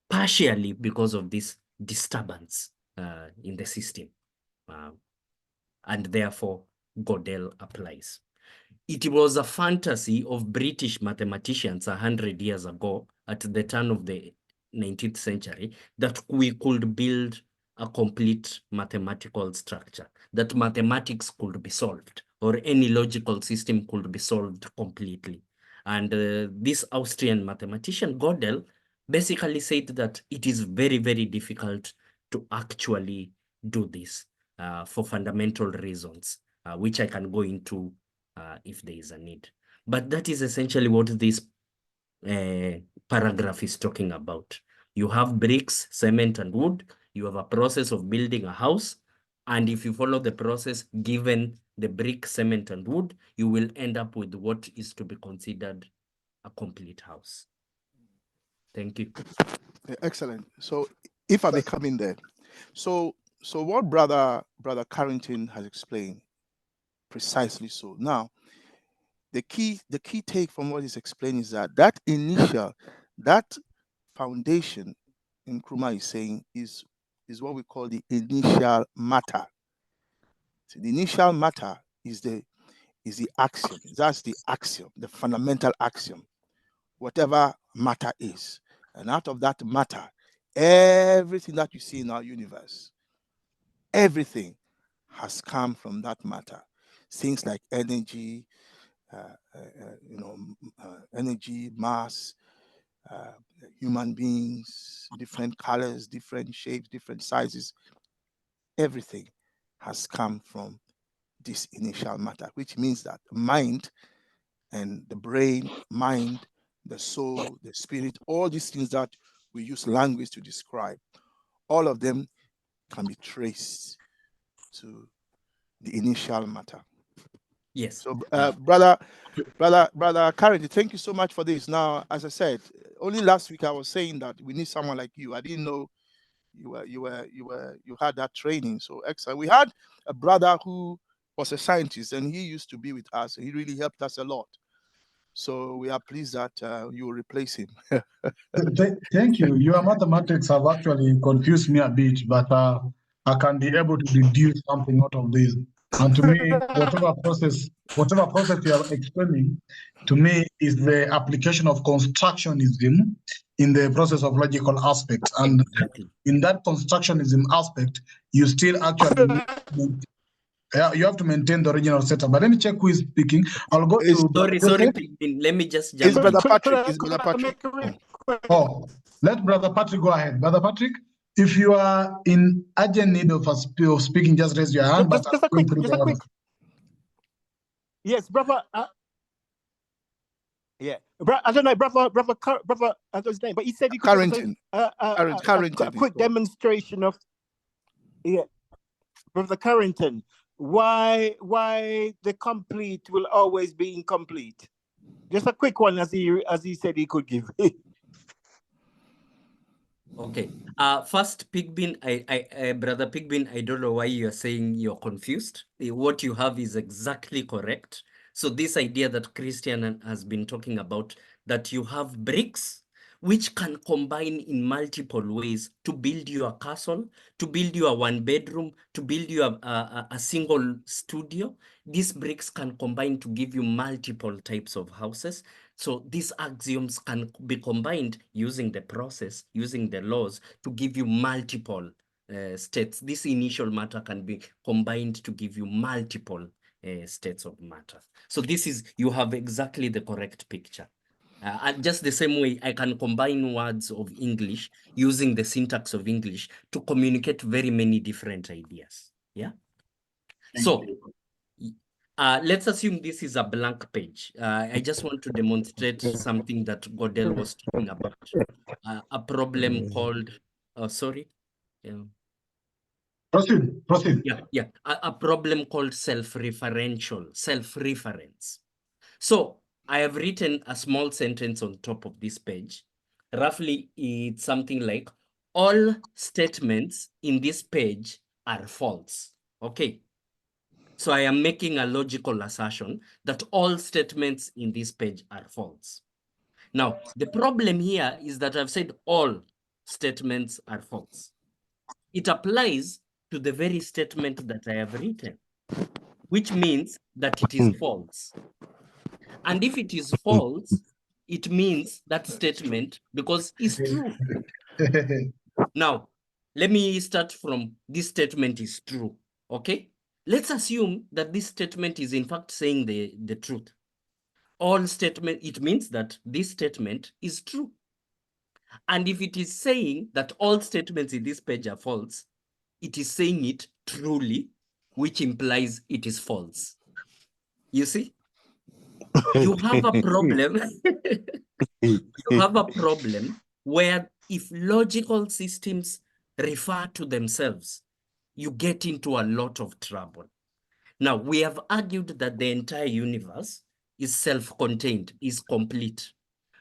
partially because of this disturbance in the system. And therefore, Gödel applies. It was a fantasy of British mathematicians 100 years ago, at the turn of the 19th century, that we could build a complete mathematical structure, that mathematics could be solved, or any logical system could be solved completely. And this Austrian mathematician, Gödel, basically said that it is very, very difficult to actually do this for fundamental reasons, which I can go into if there is a need. But that is essentially what this paragraph is talking about. You have bricks, cement, and wood. You have a process of building a house. And if you follow the process, given the brick, cement, and wood, you will end up with what is to be considered a complete house. Thank you. Excellent. So if I may come in there. So what brother Carrington has explained, precisely so. Now, the key take from what he's explaining is that foundation Nkrumah is saying is what we call the initial matter. So the initial matter is the axiom. That's the axiom, the fundamental axiom. Whatever matter is. And out of that matter, everything that you see in our universe, everything has come from that matter. Things like energy, energy, mass, human beings, different colors, different shapes, different sizes. Everything has come from this initial matter, which means that mind and the brain, mind, the soul, the spirit, all these things that we use language to describe, all of them can be traced to the initial matter. Yes. So, brother Carrington, thank you so much for this. Now, as I said, only last week I was saying that we need someone like you. I didn't know you had that training. So excellent. We had a brother who was a scientist, and he used to be with us. He really helped us a lot. So we are pleased that you will replace him. Thank you. Your mathematics have actually confused me a bit, but I can be able to deduce something out of this. And to me, whatever process you are explaining, to me, is the application of constructionism in the process of logical aspects. And exactly. In that constructionism aspect, you still actually you have to maintain the original setup. But let me check who is speaking. I'll go to Sorry, let me just jump. It's Brother Patrick. It's Brother Patrick. Oh, let Brother Patrick go ahead. Brother Patrick, if you are in urgent need of speaking, just raise your hand. Just a quick. Yes, brother. Yeah, I don't know, brother. I don't know his name, but he said he could Carrington. a quick demonstration of. Yeah, Brother Carrington. Why the complete will always be incomplete? Just a quick one, as he said he could give. Okay. First, Pigbin, Brother Pigbin, I don't know why you're saying you're confused. What you have is exactly correct. So this idea that Christian has been talking about, that you have bricks which can combine in multiple ways to build your castle, to build your one bedroom, to build your a single studio. These bricks can combine to give you multiple types of houses. So these axioms can be combined using the process, using the laws to give you multiple states. This initial matter can be combined to give you multiple states of matter. So this is, you have exactly the correct picture. And just the same way, I can combine words of English using the syntax of English to communicate very many different ideas. Yeah. So let's assume this is a blank page. I just want to demonstrate something that Godel was talking about. A problem called, sorry. Yeah. Proceed. Yeah. A problem called self-referential, self-reference. So I have written a small sentence on top of this page. Roughly, it's something like, all statements in this page are false. Okay. So I am making a logical assertion that all statements in this page are false. Now, the problem here is that I've said all statements are false. It applies to the very statement that I have written, which means that it is false. And if it is false, it means that statement because it's true. Now, let me start from this statement is true, okay? Let's assume that this statement is in fact saying the truth. All statement, it means that this statement is true. And if it is saying that all statements in this page are false, it is saying it truly, which implies it is false. You see? You have a problem. You have a problem where if logical systems refer to themselves, you get into a lot of trouble. Now, we have argued that the entire universe is self-contained, is complete,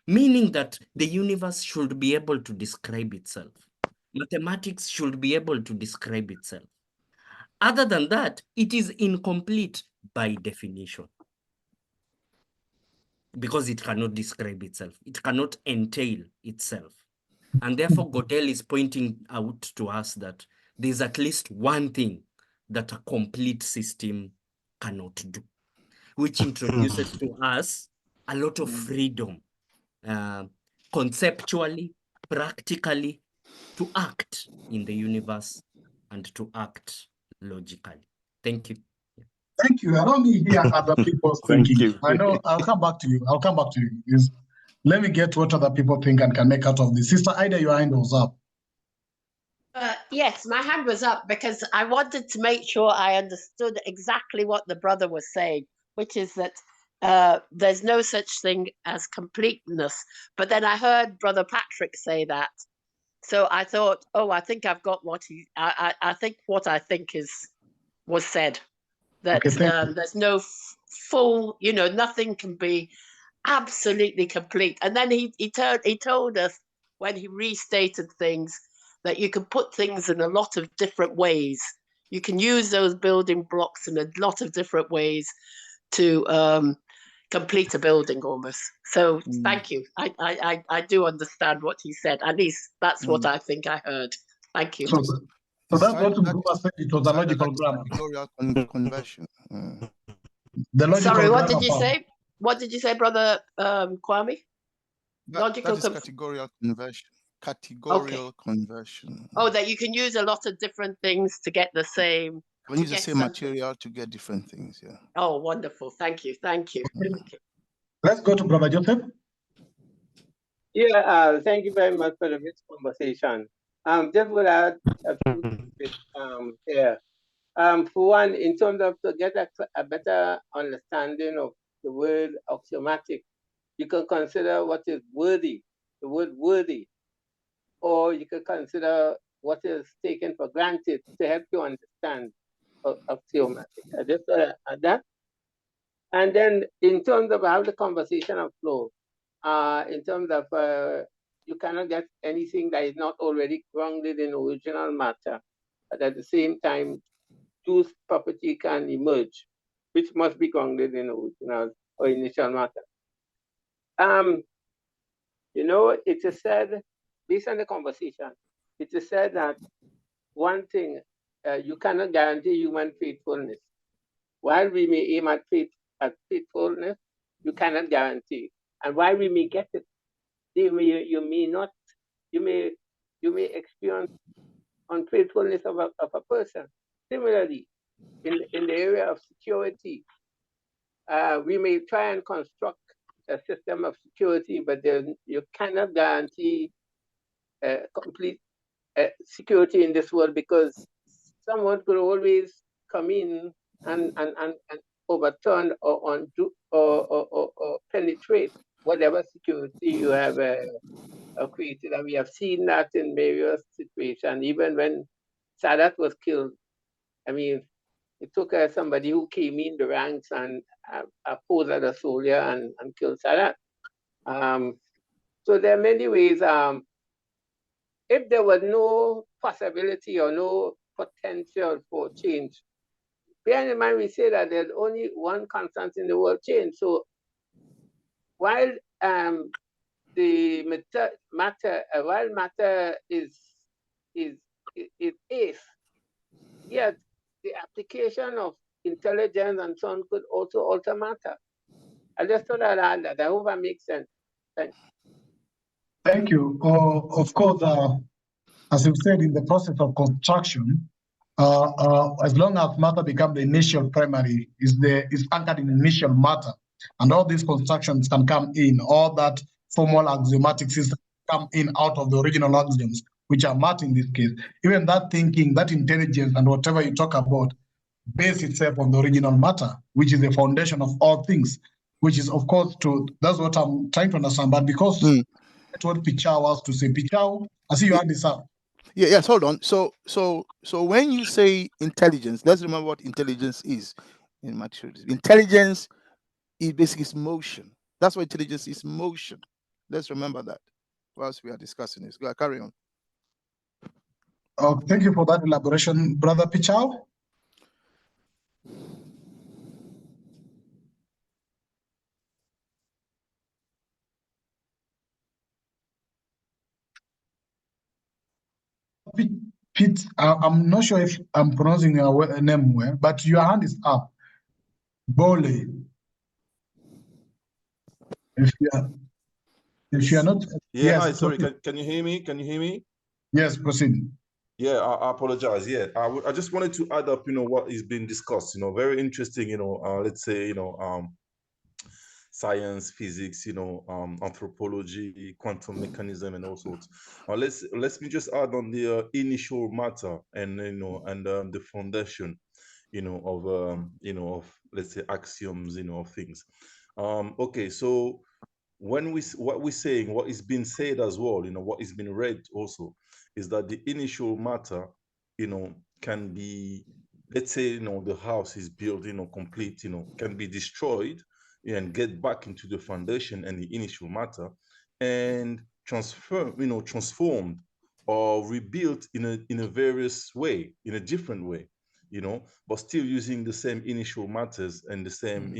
meaning that the universe should be able to describe itself. Mathematics should be able to describe itself. Other than that, it is incomplete by definition because it cannot describe itself. It cannot entail itself. And therefore, Godel is pointing out to us that there's at least one thing that a complete system cannot do, which introduces to us a lot of freedom, conceptually, practically, to act in the universe and to act logically. Thank you. Thank you. I don't hear other people's Thank thinking. you. I know. I'll come back to you. Let me get what other people think and can make out of this. Sister Ida, your hand was up. Yes, my hand was up because I wanted to make sure I understood exactly what the brother was saying, which is that there's no such thing as completeness. But then I heard Brother Patrick say that. So I thought, oh, I think I've got what I think what I think was said. That Okay, there's no full, nothing can be absolutely complete. And then he told us when he restated things that you can put things in a lot of different ways. You can use those building blocks in a lot of different ways to complete a building almost. So thank you. I do understand what he said. At least that's what I think I heard. Thank you. So that's what Nguma said. It was a logical grammar. Categorical conversion. The logical Sorry, what grammar did you part. say? What did you say, Brother Kwame? That is categorical conversion. Categorical conversion. Oh, that you can use a lot of different things to get the same. You can use the same material to get different things. Yeah. Oh, wonderful. Thank you. Thank you. Okay. Let's go to Brother Joseph. Yeah, thank you very much for the rich conversation. Just would add a few bits here. For one, in terms of to get a better understanding of the word axiomatic, you can consider what is worthy, the word worthy, or you can consider what is taken for granted to help you understand axiomatic. I just add that. And then in terms of how the conversation will flow, in terms of you cannot get anything that is not already grounded in original matter. But at the same time, juice property can emerge, which must be grounded in original or initial matter. You know, it is said, based on the conversation, it is said that one thing, you cannot guarantee human faithfulness. While we may aim at faithfulness, you cannot guarantee. And while we may get it, you may experience unfaithfulness of a person. Similarly, in the area of security, we may try and construct a system of security, but you cannot guarantee complete security in this world, because someone could always come in and overturn or undo or penetrate whatever security you have created. And we have seen that in various situations. Even when Sadat was killed, I mean, it took somebody who came in the ranks and posed as a soldier and killed Sadat. So there are many ways. If there was no possibility or no potential for change, bear in mind we say that there's only one constant in the world, change. So while the matter is yet the application of intelligence and so on could also alter matter. I just thought I'd add that. I hope that makes sense. Thanks. Thank you. Of course, as you've said, in the process of construction, as long as matter becomes the initial primary, is anchored in initial matter, and all these constructions can come in, all that formal axiomatic system come in out of the original axioms, which are matter in this case. Even that thinking, that intelligence, and whatever you talk about, base itself on the original matter, which is the foundation of all things, which is, of course, that's what I'm trying to understand. But because that's what Pichau was to say. Pichau, I see you had this up. Yes, hold on. So when you say intelligence, let's remember what intelligence is in maturity. Intelligence is basically motion. That's what intelligence is, motion. Let's remember that whilst we are discussing this. Go ahead, carry on. Oh, thank you for that elaboration, Brother Pichau. Pete, I'm not sure if I'm pronouncing your name well, but your hand is up. Bole. If you are not, yeah. yes, Hi, sorry. Can you hear me? Can you hear me? Yes, proceed. Yeah, I apologize. Yeah, I just wanted to add up, what is being discussed. Very interesting. Let's say, science, physics, anthropology, quantum mechanism, and all sorts. Let me just add on the initial matter and the foundation, of let's say axioms, of things. Okay, so what we're saying, what is being said as well, what is being read also, is that the initial matter, can be, let's say, the house is built, complete, can be destroyed and get back into the foundation and the initial matter and transformed or rebuilt in a various way, in a different way, but still using the same initial matters and the same,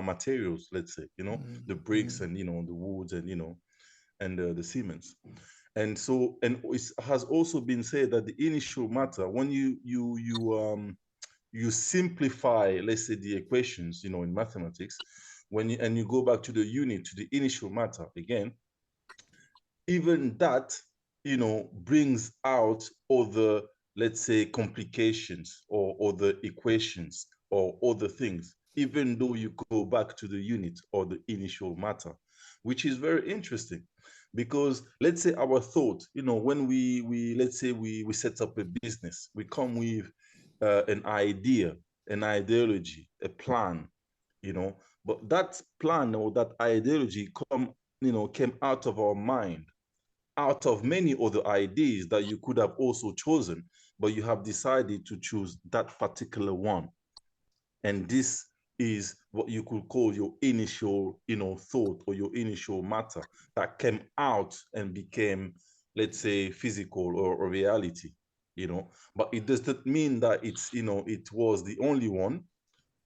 materials, let's say, the bricks and, the woods and, and the cements. And so, and it has also been said that the initial matter, when you simplify, let's say, the equations, in mathematics, and you go back to the unit, to the initial matter again, even that, brings out other, let's say, complications or other equations or other things, even though you go back to the unit or the initial matter, which is very interesting. Because let's say our thought, when we let's say we set up a business, we come with an idea, an ideology, a plan, but that plan or that ideology came out of our mind, out of many other ideas that you could have also chosen, but you have decided to choose that particular one. And this is what you could call your initial, thought or your initial matter that came out and became, let's say, physical or reality, But it does not mean that it was the only one,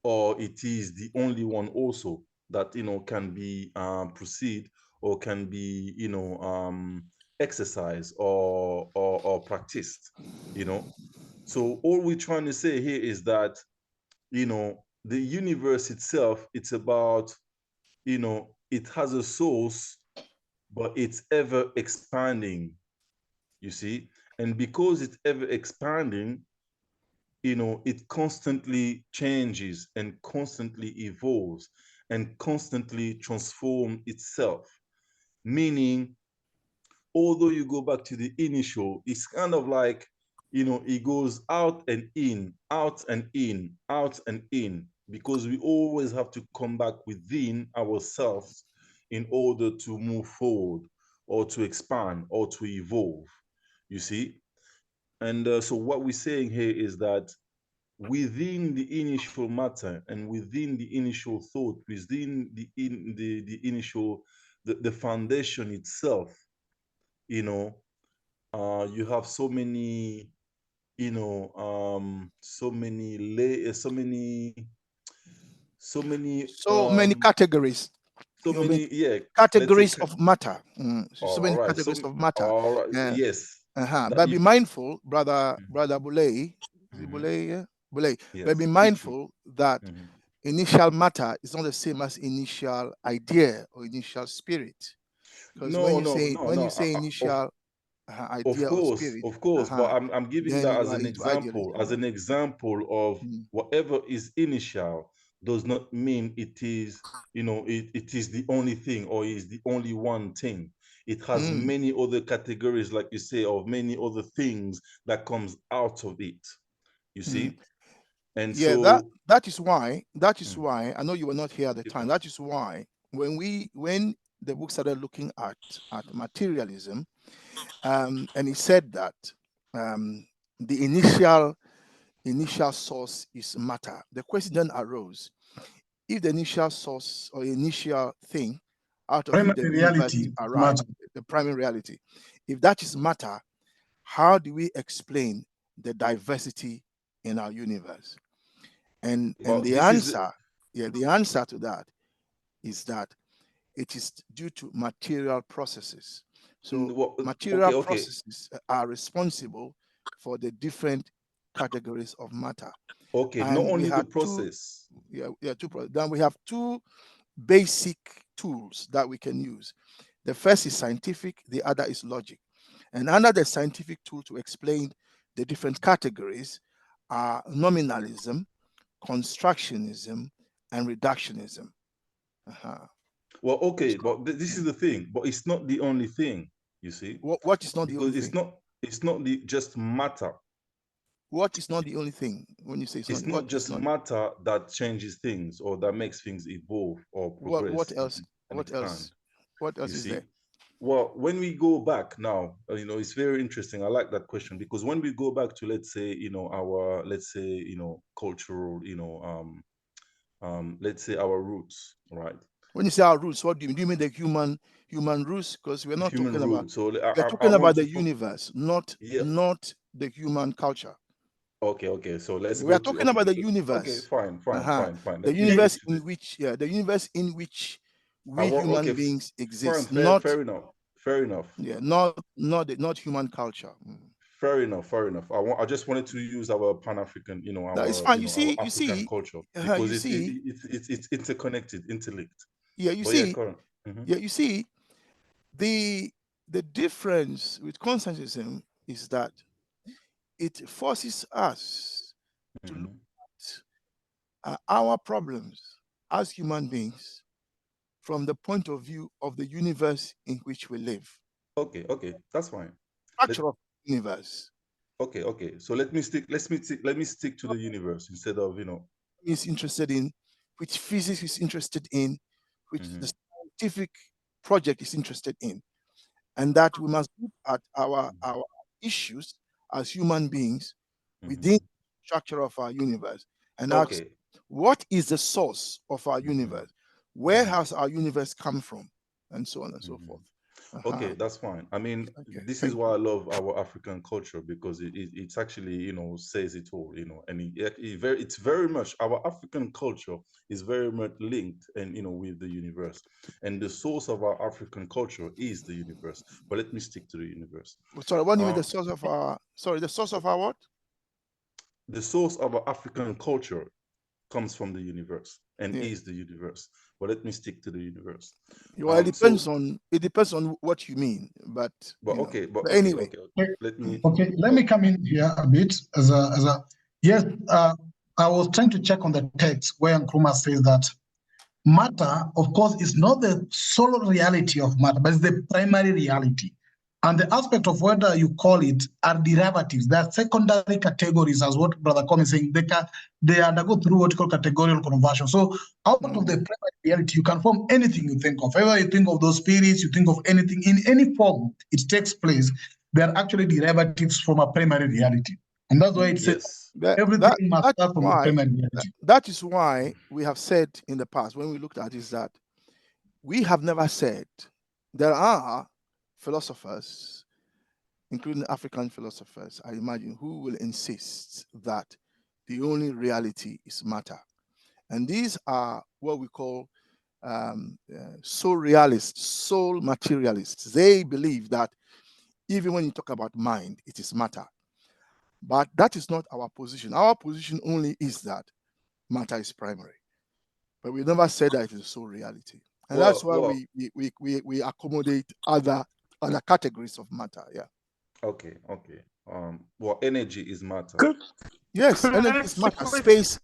or it is the only one also that can be proceed, or can be exercised or practiced. So all we're trying to say here is that the universe itself, it's about, it has a source, but it's ever expanding, you see. And because it's ever expanding, it constantly changes and constantly evolves and constantly transforms itself. Meaning, although you go back to the initial, it's kind of like, it goes out and in, out and in, out and in, because we always have to come back within ourselves in order to move forward, or to expand, or to evolve, you see. And so what we're saying here is that within the initial matter and within the initial thought, within the initial, the foundation itself, you have so many, so many so many So many categories. so You mean many, yeah, let's say, categories of matter. So all many right, categories of matter. all right, Yeah. yes, that But be you, mindful, brother Boulay. Is it mhm, Boulay? Yeah, Boulay. But yes, be teach me. mindful that Mhm. initial matter is not the same as initial idea or initial spirit. Because when No, you no, say no, no. initial idea or spirit, Of course, but I'm giving then that you as are an into example, idealism. of Mm. whatever is initial does not mean it is, it is the only thing, or is the only one thing. It has Mm. many other categories, like you say, of many other things that comes out of it. You Mm. see, and Yeah, so, that is why mm, I know you were not here at the keep time. on. That is why when the book started looking at materialism, and he said that um, the initial source is matter. The question then arose: if the initial source or initial thing out of which the Primary universe reality arrived, matter. the primary reality, if that is matter, how do we explain the diversity in our universe? And But the this is answer, yeah, the answer to that is that it is due to material processes. So material okay, okay, processes are responsible for the different categories of matter. okay. Not And we only the have two, process. then we have two basic tools that we can use. The first is scientific, the other is logic. And under the scientific tool to explain the different categories are nominalism, constructionism, and reductionism. Uh-huh. Well, okay, So, but this is the thing. But it's not the only thing, you see, what is not the only because thing? it's not the just matter. What is not the only thing? When you say it's not, It's what not is just not? matter that changes things, or that makes things evolve or What progress else? and What expand. else? What else You is there? see, well, when we go back now, it's very interesting. I like that question, because when we go back to, let's say, our, let's say, cultural, let's say our roots, right? When you say our roots, what do you mean? Do you mean the human roots? Because we're not Human talking about, roots. So we're I talking want about to the universe, not yeah. the human culture. Okay, okay. So let's We are go to, talking okay, about the okay, universe. fine, fine, Uh-huh. fine, fine. The Let's leave it universe to in which, the universe in which I we want, okay, human beings fine, exist, fair, not, fair enough, fair enough, not human culture. fair enough, fair enough. I just wanted to use our Pan African, Now it's fine. our African culture, because You see, it's interconnected, interlinked. yeah, you But yeah, see, current. Hmm. yeah, you see, the the difference with conscientism is that it forces us to look Hmm. at our problems as human beings from the point of view of the universe in which we live. Okay, okay, that's fine. Let, Structure of the universe okay, okay. So let me stick to the universe instead of, is interested in, which physics is interested in, which hmm, the scientific project is interested in, and that we must look at our issues as human beings hmm. within the structure of our universe and ask Okay, What is the source of our universe? Where has our universe come from? And so on and so forth. Okay, that's fine. I mean, Okay, this thank is why I love our African culture, because it's actually, you know, says it all, you know, and it's very much, our African culture is very much linked and, you know, with the universe. And the source of our African culture is the universe. But let me stick to the universe. Sorry, what do you mean the source of our, the source of our what? The source of our African culture comes from the universe and Yeah. is the universe. But let me stick to the universe. Well, it depends on what you mean, but okay, but anyway. Okay. Let me come in here a bit yes. I was trying to check on the text where Nkrumah says that matter, of course, is not the sole reality of matter, but it's the primary reality. And the aspect of whether you call it are derivatives. They are secondary categories, as what Brother Com is saying. They undergo through what you call categorical conversion. So out of the primary reality, you can form anything you think of. Whether you think of those spirits, you think of anything, in any form it takes place, they are actually derivatives from a primary reality. And that's why it says everything must start from the primary reality. That is why we have said in the past, when we looked at this, that we have never said there are philosophers, including African philosophers, I imagine, who will insist that the only reality is matter. And these are what we call soul realists, soul materialists. They believe that even when you talk about mind, it is matter. But that is not our position. Our position only is that matter is primary. But we never said that it is a soul reality. And that's why we accommodate other categories of matter. Yeah. Okay. Well, energy is matter. Yes, energy is matter. Space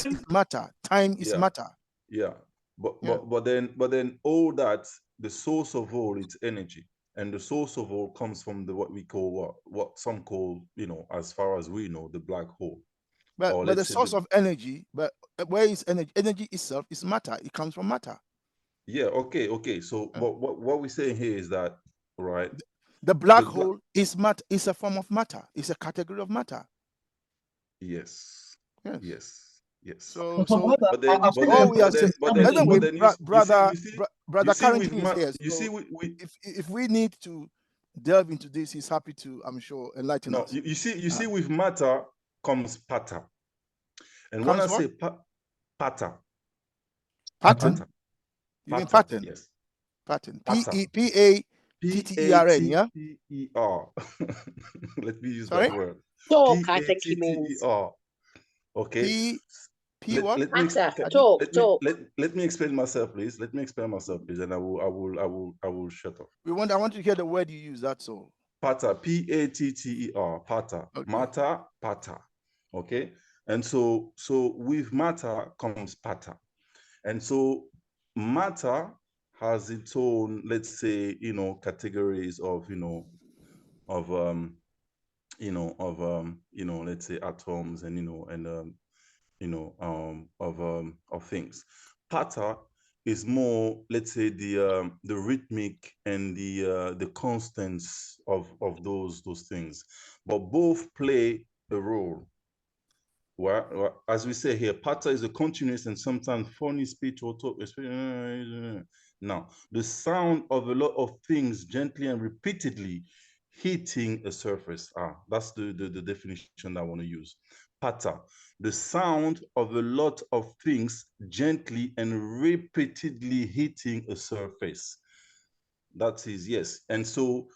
is matter. Time is matter. Yeah. But then all that, the source of all, it's energy. And the source of all comes from what we call what some call, you know, as far as we know, the black hole. But the source of energy, but where is energy? Energy itself is matter. It comes from matter. Yeah, okay. So what we're saying here is that, right? The black hole is matter, is a form of matter. It's a category of matter. Yes. So but then brother Carrington is here. So if we need to delve into this, he's happy to, I'm sure, enlighten us. You see, with matter comes pattern. And when I say pattern. You mean pattern? Yes. Pattern. P-A-T-T-E-R-N, yeah? P-A-T-T-E-R. Let me use Sorry? that word. Talk, I think he means. Okay. What? Let me explain myself, please. And I will shut up. I want to hear the word you use, that's all. Patter, P-A-T-T-E-R, patter. Okay. Matter, patter. Okay. And so with matter comes patter. And so matter has its own, let's say, you know, categories of, let's say atoms and, of things. Patter is more, let's say, the rhythmic and the constants of those things, but both play a role. Well, as we say here, patter is a continuous and sometimes funny speech or talk. Now, the sound of a lot of things gently and repeatedly hitting a surface. That's the definition I want to use. Patter, the sound of a lot of things gently and repeatedly hitting a surface. That is, yes. And so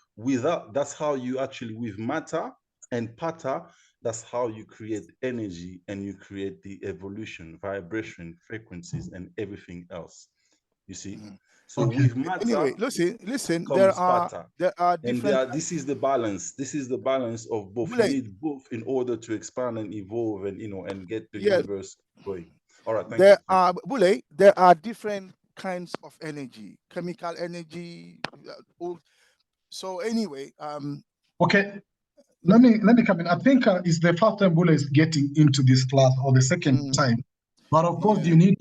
that's how you actually, with matter and patter, that's how you create energy and you create the evolution, vibration, frequencies, and everything else. You see? So with matter, anyway, listen. There are different. And this is the balance. This is the balance of both. You need both in order to expand and evolve, and and get the universe going. All right. Thank you. There are different kinds of energy, chemical energy. So anyway, okay. Let me come in. I think it's the first time Bula is getting into this class, or the second time. But of course, you need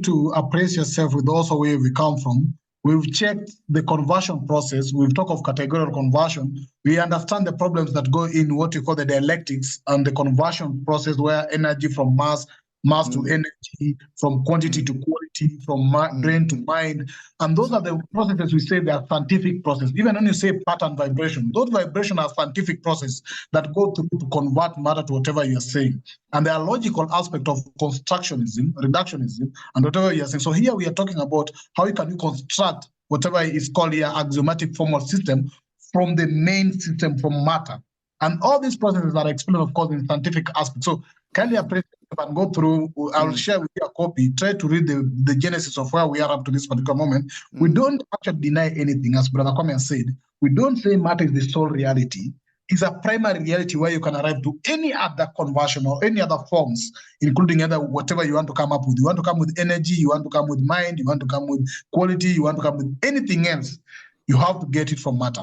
to appraise yourself with also where we come from. We've checked the conversion process. We've talked of categorical conversion. We understand the problems that go in what you call the dialectics and the conversion process, where energy from mass mass to energy, from quantity to quality, from brain to mind. And those are the processes we say they are scientific processes. Even when you say pattern vibration, those vibrations are scientific processes that go through to convert matter to whatever you are saying. And there are logical aspect of constructionism, reductionism, and whatever you are saying. So here we are talking about how can you construct whatever is called here axiomatic formal system from the main system, from matter. And all these processes are explained, of course, in scientific aspects. So kindly appreciate and go through. I'll share with you a copy. Try to read the genesis of where we are up to this particular moment. We don't actually deny anything, as Brother Kwame said. We don't say matter is the sole reality. It's a primary reality where you can arrive to any other conversion or any other forms, including other whatever you want to come up with. You want to come with energy, you want to come with mind, you want to come with quality, you want to come with anything else. You have to get it from matter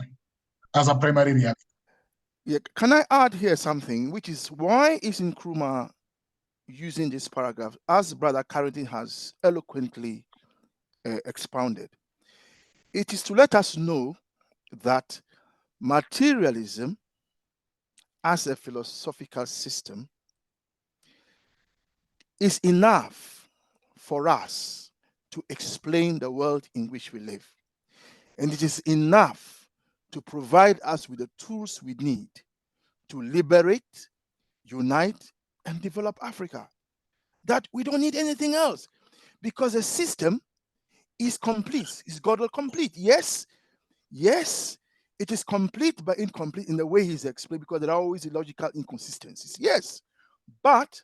as a primary reality. Yeah, can I add here something, which is why is Nkrumah using this paragraph, as Brother Carrington has eloquently expounded? It is to let us know that materialism as a philosophical system is enough for us to explain the world in which we live. And it is enough to provide us with the tools we need to liberate, unite, and develop Africa. That we don't need anything else, because the system is complete, is God complete. Yes, it is complete but incomplete in the way he's explained, because there are always illogical inconsistencies. Yes, but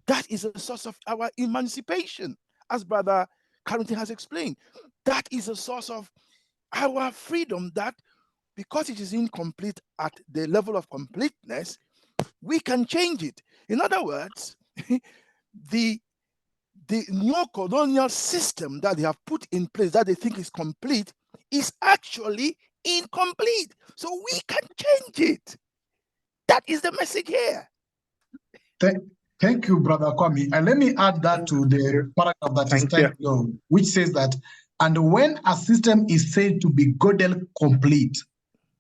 that is a source of our emancipation, as Brother Carrington has explained. That is a source of our freedom, that because it is incomplete at the level of completeness, we can change it. In other words, the neo-colonial system that they have put in place that they think is complete is actually incomplete. So we can change it. That is the message here. Thank you, Brother Kwame. And let me add that to the paragraph that is titled below, which says that, and when a system is said to be Gödel complete,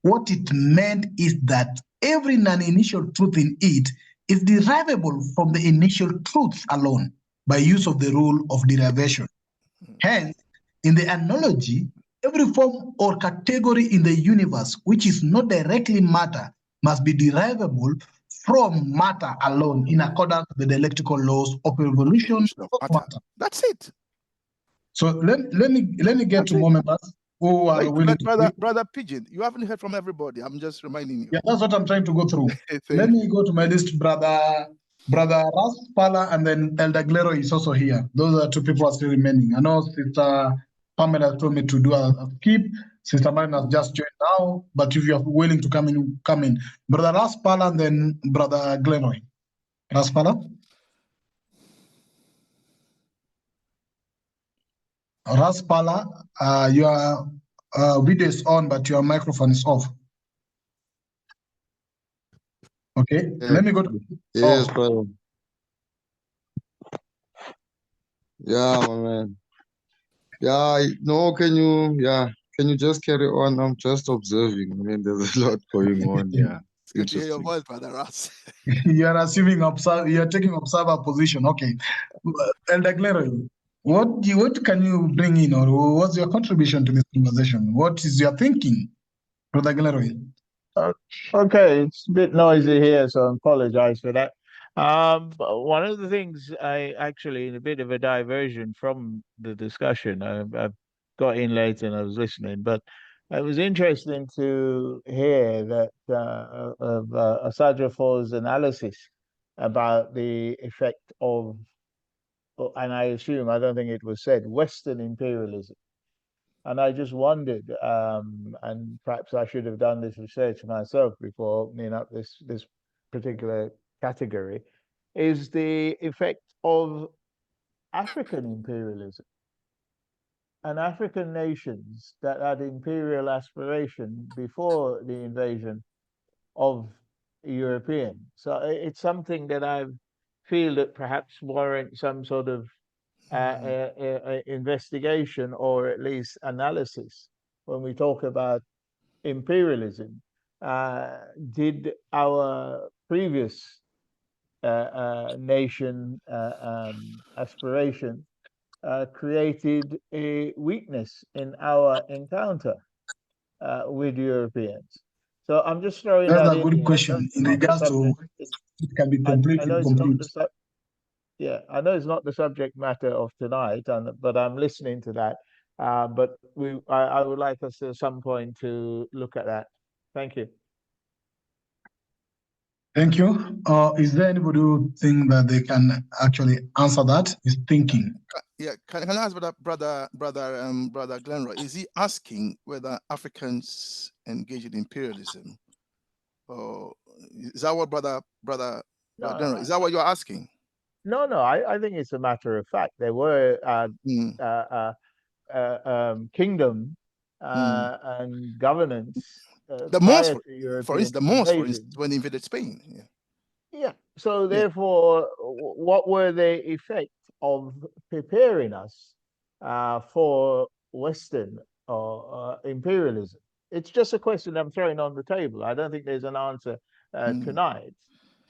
what it meant is that every non-initial truth in it is derivable from the initial truths alone by use of the rule of derivation. Hence, in the analogy, every form or category in the universe which is not directly matter must be derivable from matter alone in accordance with the dialectical laws of evolution of matter. That's it. So let me get to more members who are willing to Brother Pigeon, you haven't heard from everybody. I'm just reminding you. Yeah, that's what I'm trying to go through. Let me go to my list. Brother Ras Pala and then Elder Glero is also here. Those are two people are still remaining. I know Sister Pamela told me to do a skip. Sister Marina has just joined now, but if you're willing to come in, come in. Brother Ras Pala and then Brother Gleroy. Ras Pala? Ras Pala, your video is on, but your microphone is off. Okay, let me go to... Yes, brother. Yeah, my man. Yeah, no, can you just carry on? I'm just observing. I mean, there's a lot going on. Yeah. It's good to hear your voice, Brother Ras. You are assuming you are taking observer position. Okay. Elder Glero, what can you bring in, or what's your contribution to this conversation? What is your thinking, Brother Glero? Okay, it's a bit noisy here, so I apologize for that. But one of the things I actually, in a bit of a diversion from the discussion, I've got in late and I was listening, but it was interesting to hear that of Asadrafo's analysis about the effect of, and I assume, I don't think it was said, Western imperialism. And I just wondered, and perhaps I should have done this research myself before opening up this particular category, is the effect of African imperialism and African nations that had imperial aspiration before the invasion of European. So it's something that I feel that perhaps warrants some sort of investigation, or at least analysis, when we talk about imperialism. Did our previous nation aspiration created a weakness in our encounter with Europeans. So I'm just throwing That's that a in good here. question in regards to it can be I completely know it's not complete. yeah, I know it's not the subject matter of tonight, but I'm listening to that. But I would like us at some point to look at that. Thank you. Thank you. Is there anybody who think that they can actually answer that? Is thinking. Yeah, can I ask brother Glenroy? Is he asking whether Africans engage in imperialism, or is that what brother Glenroy? Is that what you're asking? No, I think it's a matter of fact. There were kingdom and governance The prior Moors, to European for instance, invasion. when they invaded Spain. Yeah. Yeah. So therefore, what were the effect of preparing us for Western or imperialism? It's just a question I'm throwing on the table. I don't think there's an answer tonight,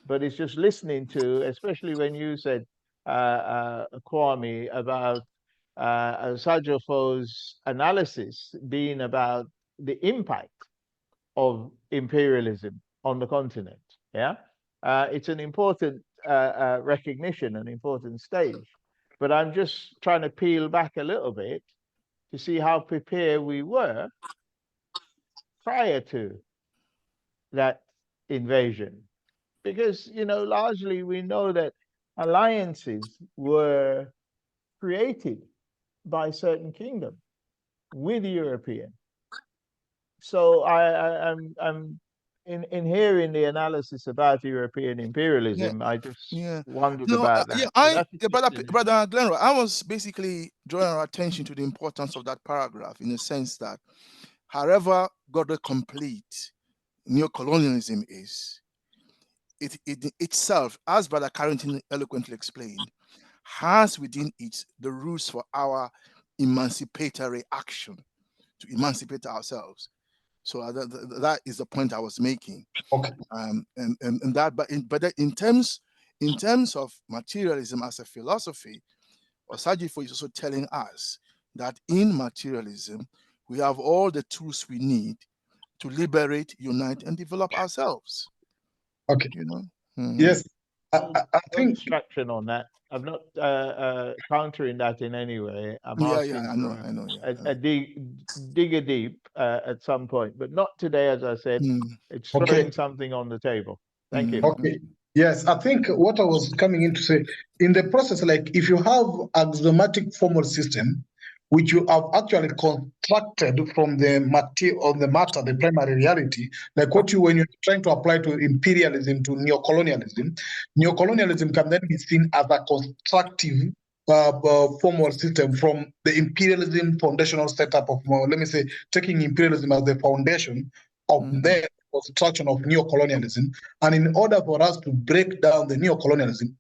but it's just listening to, especially when you said, Kwame, about Sajofo's analysis being about the impact of imperialism on the continent. Yeah, it's an important recognition, an important stage. But I'm just trying to peel back a little bit to see how prepared we were prior to that invasion. Because, largely we know that alliances were created by certain kingdoms with European. So I'm in hearing the analysis about European imperialism, I just wondered about that. Brother Glenroy, I was basically drawing our attention to the importance of that paragraph in the sense that however God complete neocolonialism is, it itself, as Brother Carrington eloquently explained, has within it the rules for our emancipatory action to emancipate ourselves. So that is the point I was making. Okay. And that, but in terms of materialism as a philosophy, Osajifo is also telling us that in materialism we have all the tools we need to liberate, unite, and develop ourselves. Okay. Mm-hmm. Yes, I think distraction on that. I'm not countering that in any way. I'm asking I know. a digger deep at some point, but not today, as I said. It's throwing something on the table. Thank you. Okay. Yes, I think what I was coming in to say, in the process, like if you have axiomatic formal system, which you have actually constructed from the matter, the primary reality, like when you're trying to apply to imperialism, to neocolonialism can then be seen as a constructive formal system from the imperialism foundational setup of, let me say, taking imperialism as the foundation of their construction of neocolonialism. And in order for us to break down the neocolonialism,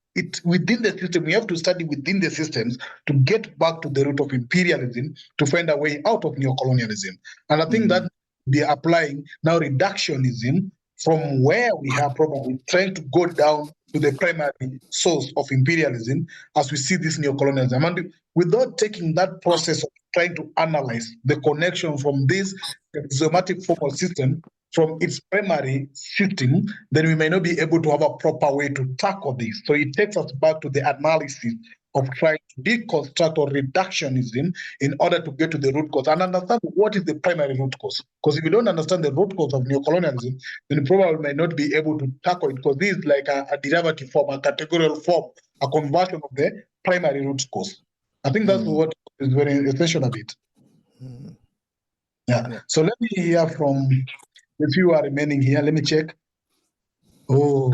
within the system, we have to study within the systems to get back to the root of imperialism to find a way out of neocolonialism. And I think that be applying now reductionism from where we have probably trying to go down to the primary source of imperialism as we see this neocolonialism. And without taking that process of trying to analyze the connection from this axiomatic formal system from its primary system, then we may not be able to have a proper way to tackle this. So it takes us back to the analysis of trying to deconstruct or reductionism in order to get to the root cause and understand what is the primary root cause. Because if you don't understand the root cause of neocolonialism, then you probably may not be able to tackle it, because this is like a derivative form, a categorical form, a conversion of the primary root cause. I think that's what is very essential of it. Yeah. So let me hear from the few are remaining here. Let me check. Oh,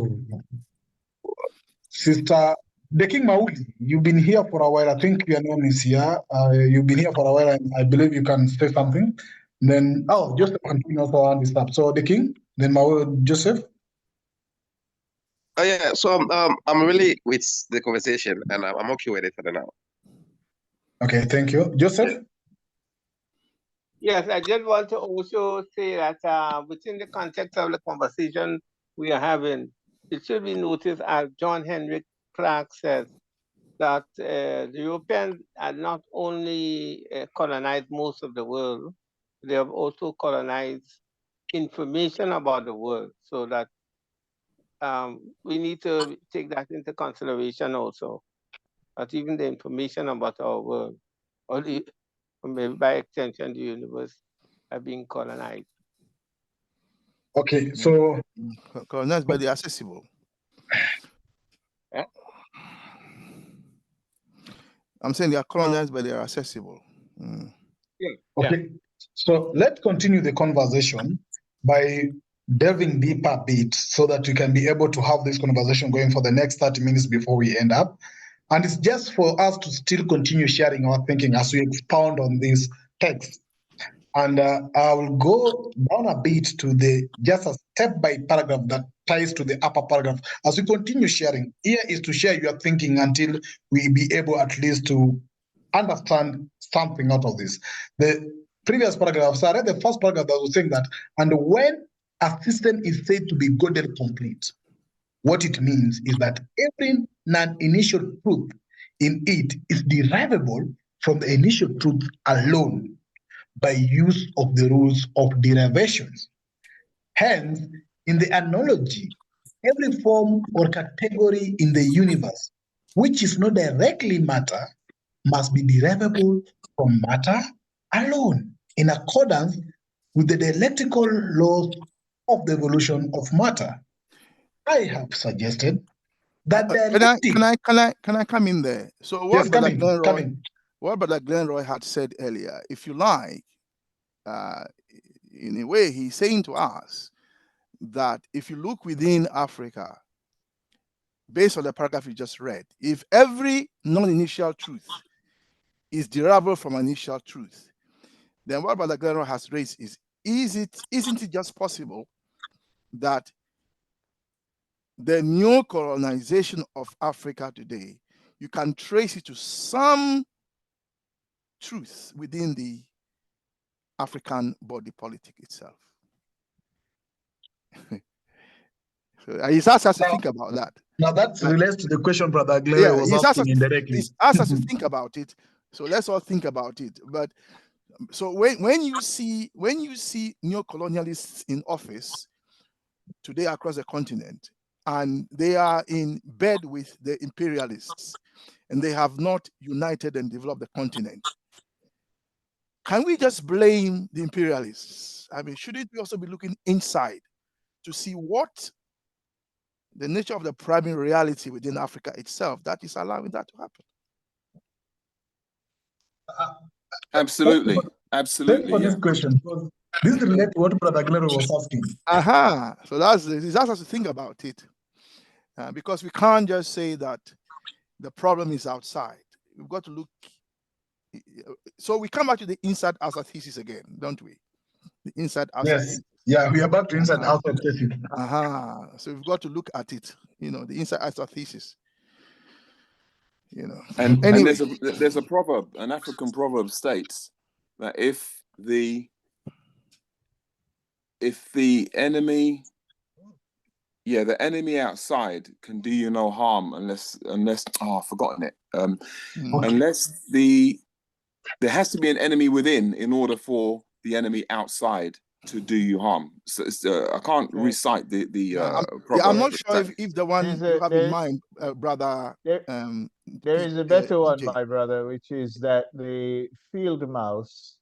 Sister the King Mauli, you've been here for a while. I think your name is here. You've been here for a while, and I believe you can say something. Then, Joseph continue also on this stuff. So the King, then Mauli, Joseph. Oh yeah, so I'm really with the conversation, and I'm okay with it for now. Okay, thank you, Joseph. Yes, I just want to also say that within the context of the conversation we are having, it should be noticed, as John Henrik Clark says, that the Europeans had not only colonized most of the world, they have also colonized information about the world. So that we need to take that into consideration also, that even the information about our world, or maybe by extension the universe, are being colonized. Okay, so colonized by the accessible. Yeah? I'm saying they are colonized, but they are accessible. Mm. Yeah. Okay, so let's continue the conversation by delving deeper a bit so that we can be able to have this conversation going for the next 30 minutes before we end up. And it's just for us to still continue sharing our thinking as we expound on this text. And I will go down a bit to the just a step by paragraph that ties to the upper paragraph. As we continue sharing, here is to share your thinking until we be able at least to understand something out of this. The previous paragraph, so I read the first paragraph that was saying that, and when a system is said to be Gödel complete, what it means is that every non-initial truth in it is derivable from the initial truth alone by use of the rules of derivations. Hence, in the analogy, every form or category in the universe which is not directly matter must be derivable from matter alone in accordance with the dialectical laws of the evolution of matter. I have suggested that can I come in there? So what yes, what Brother Glenroy had said earlier, if you like, in a way, he's saying to us that if you look within Africa, based on the paragraph you just read, if every non-initial truth is derivable from initial truth, then what Brother Glenroy has raised is isn't it just possible that the new colonization of Africa today, you can trace it to some truth within the African body politic itself? So he's asked us to think about that. Now that relates to the question Brother Glenroy was asking indirectly. He's asked us to think about it. So let's all think about it. But so when you see neo-colonialists in office today across the continent, and they are in bed with the imperialists, and they have not united and developed the continent, can we just blame the imperialists? I mean, shouldn't we also be looking inside to see what the nature of the primary reality within Africa itself that is allowing that to happen? Absolutely. Thanks for this question. This relates to what Brother Glenroy was asking. So he's asked us to think about it, because we can't just say that the problem is outside. We've got to look. So we come back to the inside outside thesis again, don't we? The inside outside. Yes. Yeah, we are back to inside outside thesis. So we've got to look at it. The inside outside thesis. And anyway. there's a proverb, an African proverb states that if the enemy outside can do you no harm unless I've forgotten it. Unless there has to be an enemy within in order for the enemy outside to do you harm. So I can't recite the proverb. I'm not sure if the one you have in mind, brother. There is a better one, my brother, which is that the field mouse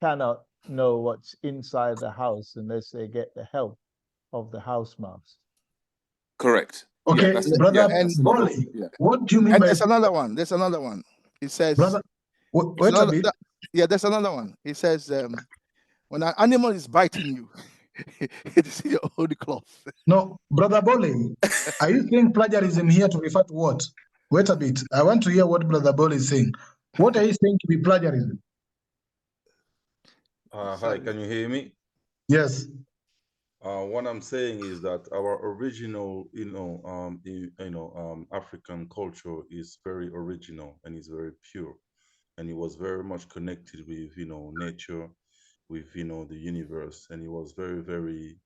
cannot know what's inside the house unless they get the help of the house mouse. Correct. Okay, brother Bolly, what do you mean by? There's another one. It says. Brother, wait a bit. There's another one. It says, when an animal is biting you, it is your own cloth. No, Brother Bolly, are you saying plagiarism here to refer to what? Wait a bit. I want to hear what Brother Bolly is saying. What are you saying to be plagiarism? Hi, can you hear me? Yes. What I'm saying is that our original, African culture is very original and is very pure, and it was very much connected with, nature, with, the universe, and it was very, very,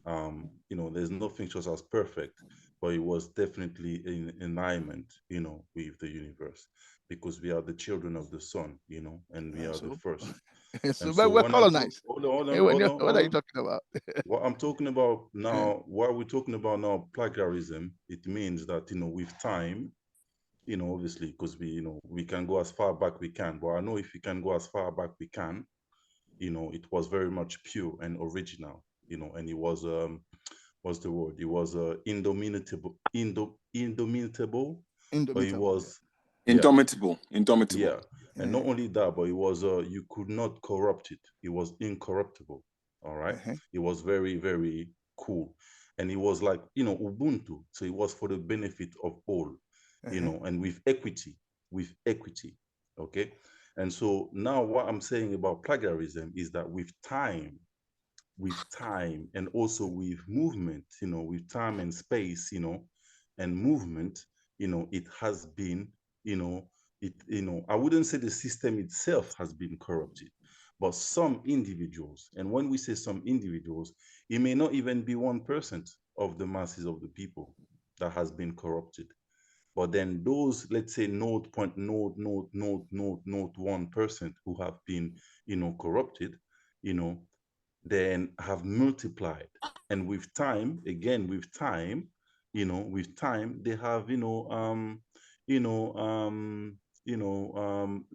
You know, there's nothing just as perfect, but it was definitely in alignment, you know, with the universe, because we are the children of the sun, you know, and we are the So, first. so And but so we're when I talk, colonized. hold on, hold on, Hey, hold on, what hold are you on. talking about? What I'm talking about now, what we're talking about now, plagiarism, it means that, you know, with time, you know, obviously, because we, you know, we can go as far back we can, but I know if we can go as far back we can, you know, it was very much pure and original, you know, and it was, what's the word? It was indomitable, but it Indomitable. was, yeah, Indomitable. Indomitable. yeah. And not only that, but it was, you could not corrupt it. It was incorruptible. All right. It was very, very cool. And it was like, you know, Ubuntu. So it was for the benefit of all, you know, and with equity, with equity. Okay. And so now what I'm saying about plagiarism is that with time and also with movement, you know, with time and space, you know, and movement, you know, it has been, you know, you know, I wouldn't say the system itself has been corrupted, but some individuals, and when we say some individuals, it may not even be 1% of the masses of the people that has been corrupted. But then those, let's say, 0.00001% who have been, you know, corrupted, you know, then have multiplied. And with time, again, with time, you know, with time, they have,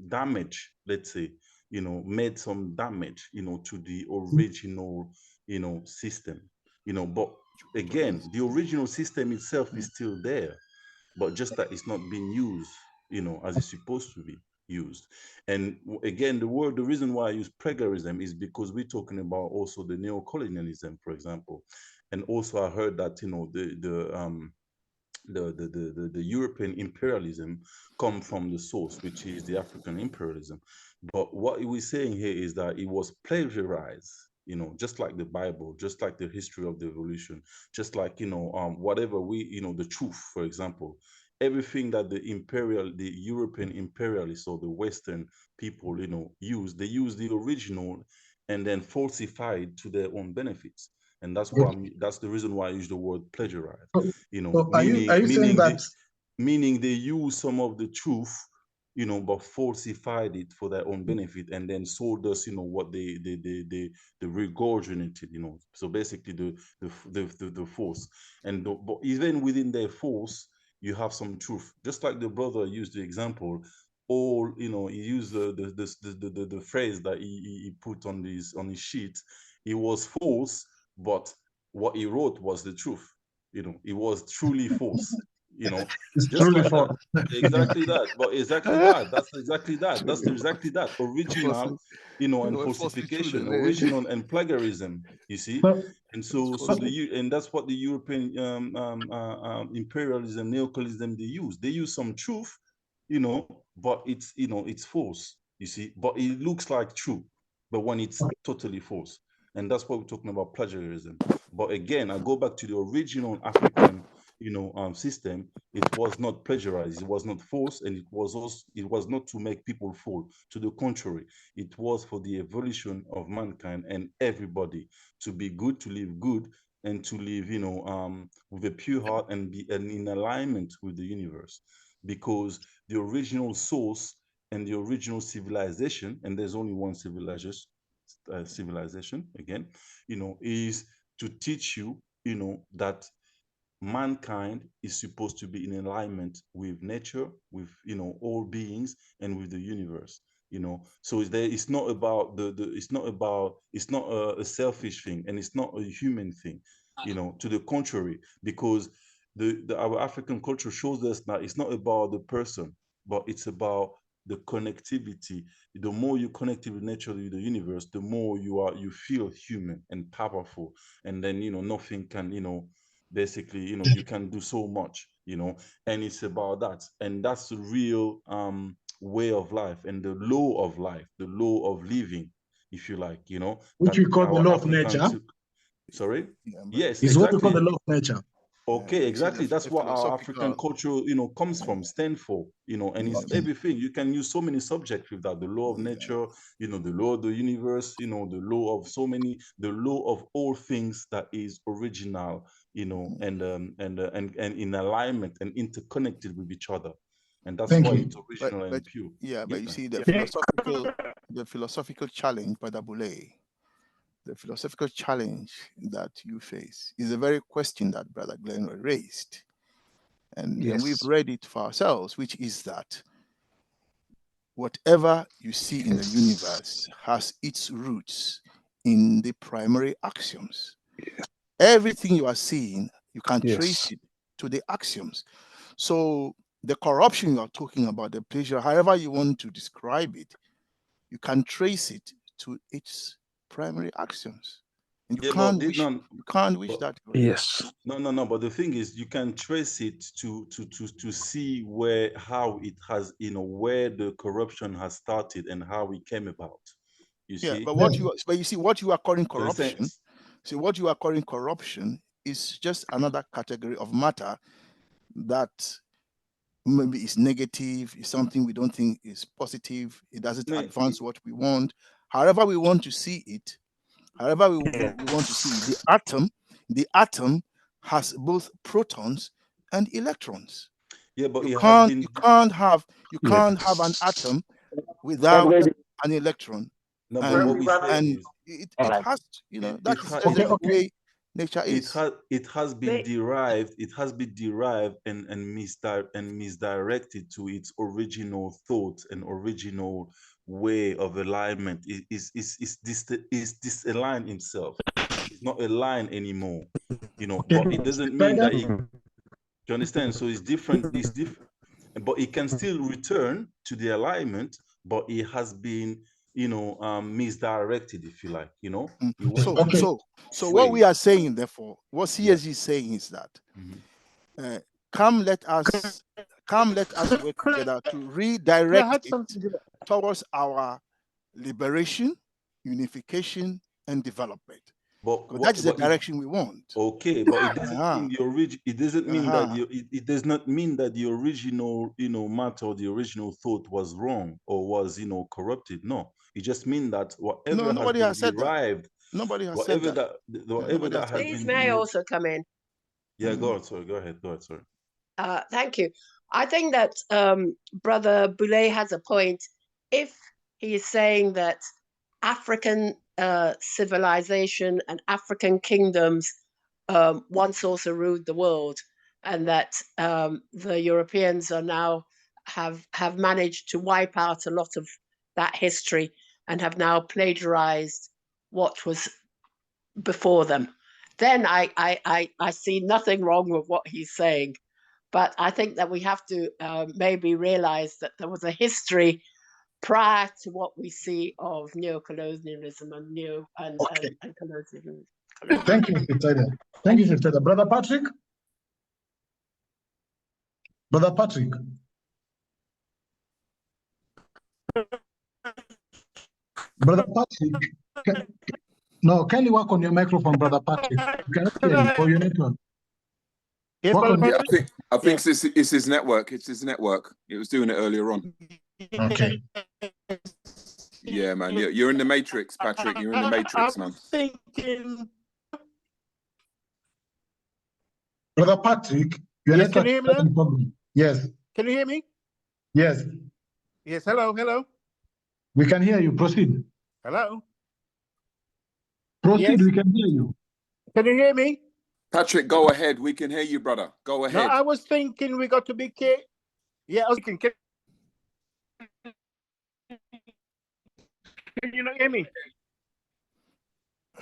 damage, let's say, you know, made some damage, you know, to the original, you know, system, you know, but again, the original system itself is still there, but just that it's not being used, you know, as it's supposed to be used. And again, the reason why I use plagiarism is because we're talking about also the neocolonialism, for example. And also I heard that, you know, the European imperialism come from the source, which is the African imperialism. But what we're saying here is that it was plagiarized, you know, just like the Bible, just like the history of the evolution, just like, you know, whatever we, you know, the truth, for example, everything that the European imperialists or the Western people, you know, they use the original and then falsify it to their own benefits. And that's why that's the reason why I use the word plagiarize, you know, So are you saying that meaning they use some of the truth, you know, but falsified it for their own benefit, and then sold us, you know, what they regurgitated, you know. So basically the force, but even within their force, you have some truth. Just like the brother used the example, all, you know, he used the phrase that he put on his sheet. It was false, but what he wrote was the truth. You know, it was truly false. You know, it's just truly like for that. Exactly that. But exactly that. That's exactly that. That's exactly that. Original, you know, and falsification, original and plagiarism. You see, and so and that's what the European imperialism, neocolonialism they use. They use some truth, you know, but it's, you know, it's false. You see, but it looks like true, but when it's totally false. And that's what we're talking about, plagiarism. But again, I go back to the original African, you know, system. It was not plagiarized, it was not forced, and it was not to make people fall. To the contrary, it was for the evolution of mankind and everybody to be good, to live good, and to live, you know, with a pure heart and be in alignment with the universe. Because the original source and the original civilization, and there's only one civilization again, you know, is to teach you, you know, that mankind is supposed to be in alignment with nature, with, you know, all beings, and with the universe, you know. So it's not about it's not a selfish thing, and it's not a human thing, you know. To the contrary, because our African culture shows us that it's not about the person, but it's about the connectivity. The more you connect with nature, with the universe, the more you feel human and powerful, and then, you know, nothing can, you know, basically, you know, you can do so much, you know. And it's about that, and that's the real way of life, and the law of life, the law of living, if you like, you know, which that we call the our law of African nature. sorry, yes, Is what we call exactly. the law of nature. Okay, exactly. That's a what our African philosophical. culture, comes from, stand for, and it's Okay. everything. You can use so many subjects with that. The law of nature, the law of the universe, the law of the law of all things that is original, and in alignment and interconnected with each other. And that's Thank why you. it's original and pure. But you see, Yeah. the philosophical challenge, Brother Boulay, the philosophical challenge that you face is the very question that Brother Glenn raised. And we've Yes. read it for ourselves, which is that whatever you see in the universe has its roots in the primary axioms. Everything you are seeing, you can trace Yes. it to the axioms. So the corruption you are talking about, the pleasure, however you want to describe it, you can trace it to its primary axioms. And you can't wish that. Yes. No. But the thing is, you can trace it to see how it has, where the corruption has started and how it came about. You see? But you see what you are calling So it's saying- corruption. See what you are calling corruption is just another category of matter that maybe is negative, is something we don't think is positive. It doesn't advance what we want. However we want to see it, however we want to see it, the atom has both protons and electrons. Yeah, but you it has can't been you can't have an atom without an electron. No, but what we say And is it has, that is just the way nature is. it has been derived. It has been derived and misdirected to its original thought and original way of alignment. It is disaligned himself. It's not aligned anymore. But it doesn't mean that it. Do you understand? So it's different. It's different, but it can still return to the alignment. But it has been, misdirected, if you like. So what we are saying, therefore, what CSG is saying is that come let us work together to redirect it towards our liberation, unification, and development. But that is the direction we want. Okay, but it doesn't mean the origin. It doesn't mean that it does not mean that the original, matter or the original thought was wrong or was, corrupted. No, it just means that whatever has been derived, nobody has whatever said that. whatever that has Please, been. may I also come in? Yeah, go on. Sorry, go ahead. Sorry. Thank you. I think that Brother Boulay has a point. If he is saying that African civilization and African kingdoms once also ruled the world, and that the Europeans are now have managed to wipe out a lot of that history and have now plagiarized what was before them, then I see nothing wrong with what he's saying. But I think that we have to maybe realize that there was a history prior to what we see of neocolonialism and colonialism. Thank you, Mr. Taylor. Thank you, Mr. Taylor. Brother Patrick? Brother Patrick? Brother Patrick? Can you work on your microphone, Brother Patrick? You cannot hear you, or your network. Yes, I think it's his network. It's his network. It was doing it earlier on. Okay. Yeah, man. You're in the matrix, Patrick. You're in the matrix, man. Thinking. Brother Patrick, your network. Can you hear me now? Yes. Can you hear me? Yes. Yes. Hello. We can hear you. Proceed. Hello. Proceed. Yes. We can hear you. Can you hear me? Patrick, go ahead. We can hear you, brother. Go ahead. No, I was thinking we got to be careful. Yeah, I was thinking. Can you not hear me?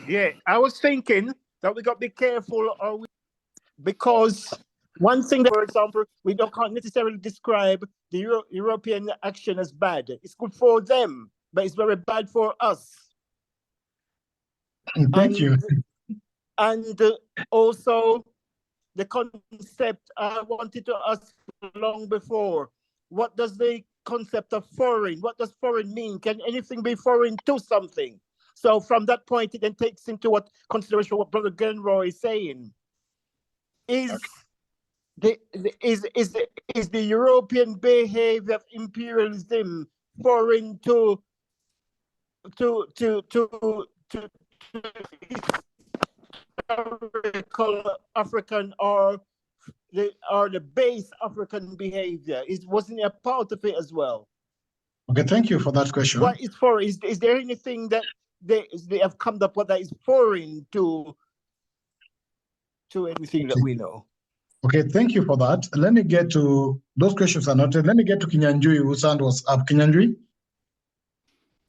Yeah, I was thinking that we got to be careful, because one thing that, for example, we can't necessarily describe the European action as bad. It's good for them, but it's very bad for us. Thank you. And also, the concept I wanted to ask long before. What does the concept of foreign, what does foreign mean? Can anything be foreign to something? So from that point, it then takes into consideration what Brother Glenroy is saying. is the European behavior of imperialism foreign to historical African or the base African behavior? Wasn't it a part of it as well? Okay, thank you for that question. What is foreign? Is there anything that they have come up with that is foreign to anything that we know? Okay, thank you for that. Let me get to those questions are noted. Let me get to Kinyanjui, whose hand was up. Kinyanjui?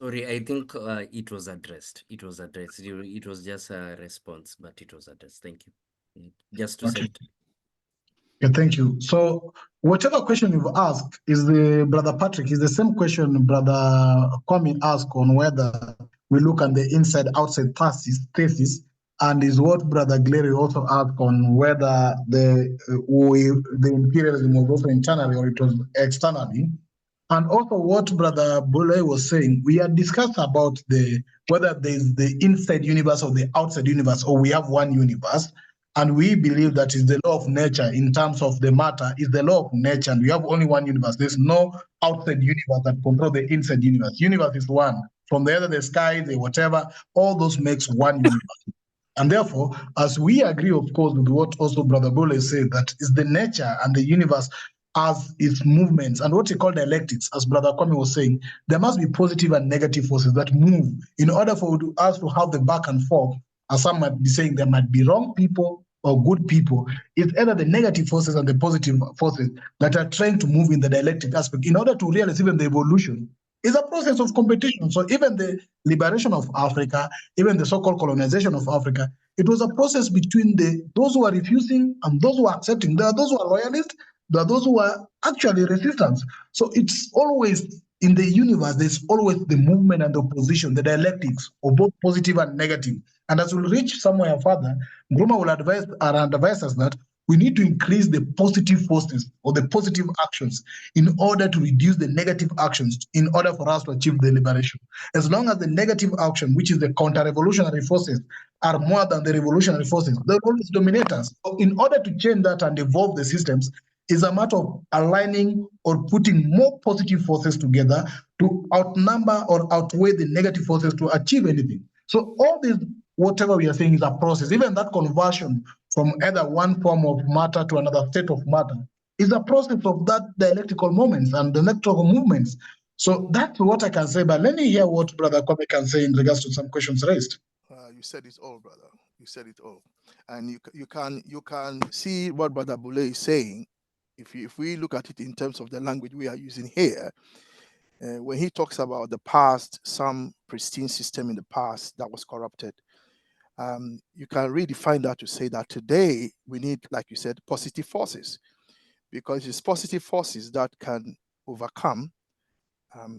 Sorry, I think it was addressed. It was addressed. It was just a response, but it was addressed. Thank you. Just to say. Okay, thank you. So whatever question you've asked is Brother Patrick, is the same question Brother Kwame asked on whether we look at the inside outside thesis, and is what Brother Glary also asked on whether the imperialism was also internally or it was externally. And also what Brother Bole was saying, we had discussed about whether there's the inside universe or the outside universe, or we have one universe. And we believe that is the law of nature in terms of the matter, is the law of nature, and we have only one universe. There's no outside universe that controls the inside universe. Universe is one. From the sky, the whatever, all those makes one universe. And therefore, as we agree, of course, with what also Brother Bole said, that is the nature and the universe as its movements and what we call dialectics, as Brother Kwame was saying, there must be positive and negative forces that move in order for us to have the back and forth. As some might be saying, there might be wrong people or good people. It's either the negative forces and the positive forces that are trying to move in the dialectic aspect in order to realize even the evolution. It's a process of competition. So even the liberation of Africa, even the so-called colonization of Africa, it was a process between those who are refusing and those who are accepting. There are those who are loyalists, there are those who are actually resistance. So it's always in the universe, there's always the movement and the opposition, the dialectics of both positive and negative. And as we reach somewhere further, Gruma will advise us that we need to increase the positive forces or the positive actions in order to reduce the negative actions in order for us to achieve the liberation. As long as the negative action, which is the counter-revolutionary forces, are more than the revolutionary forces, they'll always dominate us. So in order to change that and evolve the systems, is a matter of aligning or putting more positive forces together to outnumber or outweigh the negative forces to achieve anything. So all this, whatever we are saying, is a process. Even that conversion from either one form of matter to another state of matter is a process of that dialectical moments and the electrical movements. So that's what I can say. But let me hear what Brother Kwame can say in regards to some questions raised. You said it all, brother. You said it all, and you can see what Brother Bule is saying. If we look at it in terms of the language we are using here, when he talks about the past, some pristine system in the past that was corrupted, you can redefine that to say that today we need, like you said, positive forces, because it's positive forces that can overcome,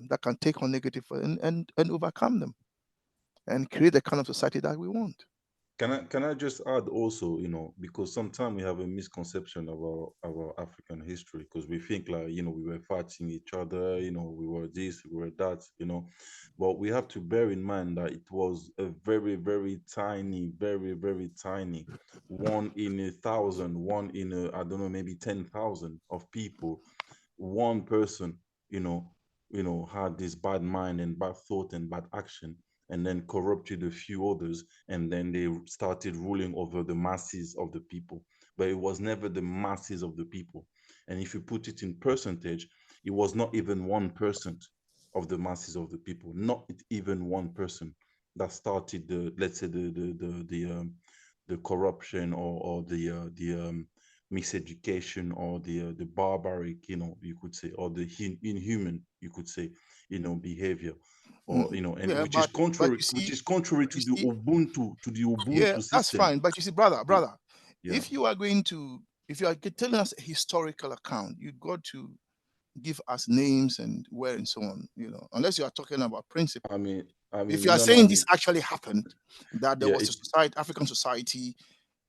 that can take on negative and overcome them and create the kind of society that we want. Can I just add also, because sometimes we have a misconception of our African history, because we think like, we were fighting each other, we were this, we were that, but we have to bear in mind that it was a very, very tiny, very, very tiny, 1 in 1,000, 1 in I don't know, maybe 10,000 of people, one person, had this bad mind and bad thought and bad action, and then corrupted a few others, and then they started ruling over the masses of the people. But it was never the masses of the people. And if you put it in percentage, it was not even 1% of the masses of the people, not even 1% that started let's say the corruption or the miseducation or the barbaric, you could say, or the inhuman, you could say, behavior. Or and Yeah, which is contrary, see, which is contrary to the Ubuntu yeah, system. that's fine. But you see, brother, Yeah. if you are telling us a historical account, you got to give us names and where and so on. Unless you are talking about principle. I mean, if you are saying this actually happened, that there was a society, African society,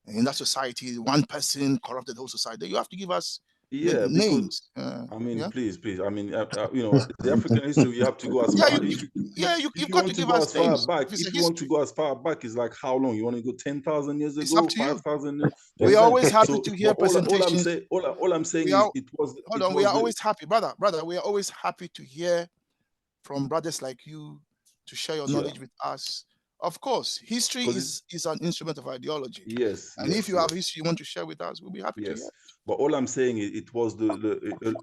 and in that society, one person corrupted the whole society, you have to give us Yeah, because names. I mean, Yeah. please. I mean, you know, the African history, you have to go as Yeah, far. you've You got want to to give go us as far names. back, If it's a if you want to history, go as far back, it's like how long? You want to go 10,000 years it's ago, up to you. 5,000 years? Do you We're understand? always happy So, to hear but all I'm presentations. saying, all I'm saying We is are, it was hold it on, we was are the always happy, brother. We are always happy to hear from brothers like you to share your knowledge with us. Of course, history because is an instrument of ideology. yes, And if yes, you have yes. history you want to share with us, we'll be happy to hear. Yes, but all I'm saying is it was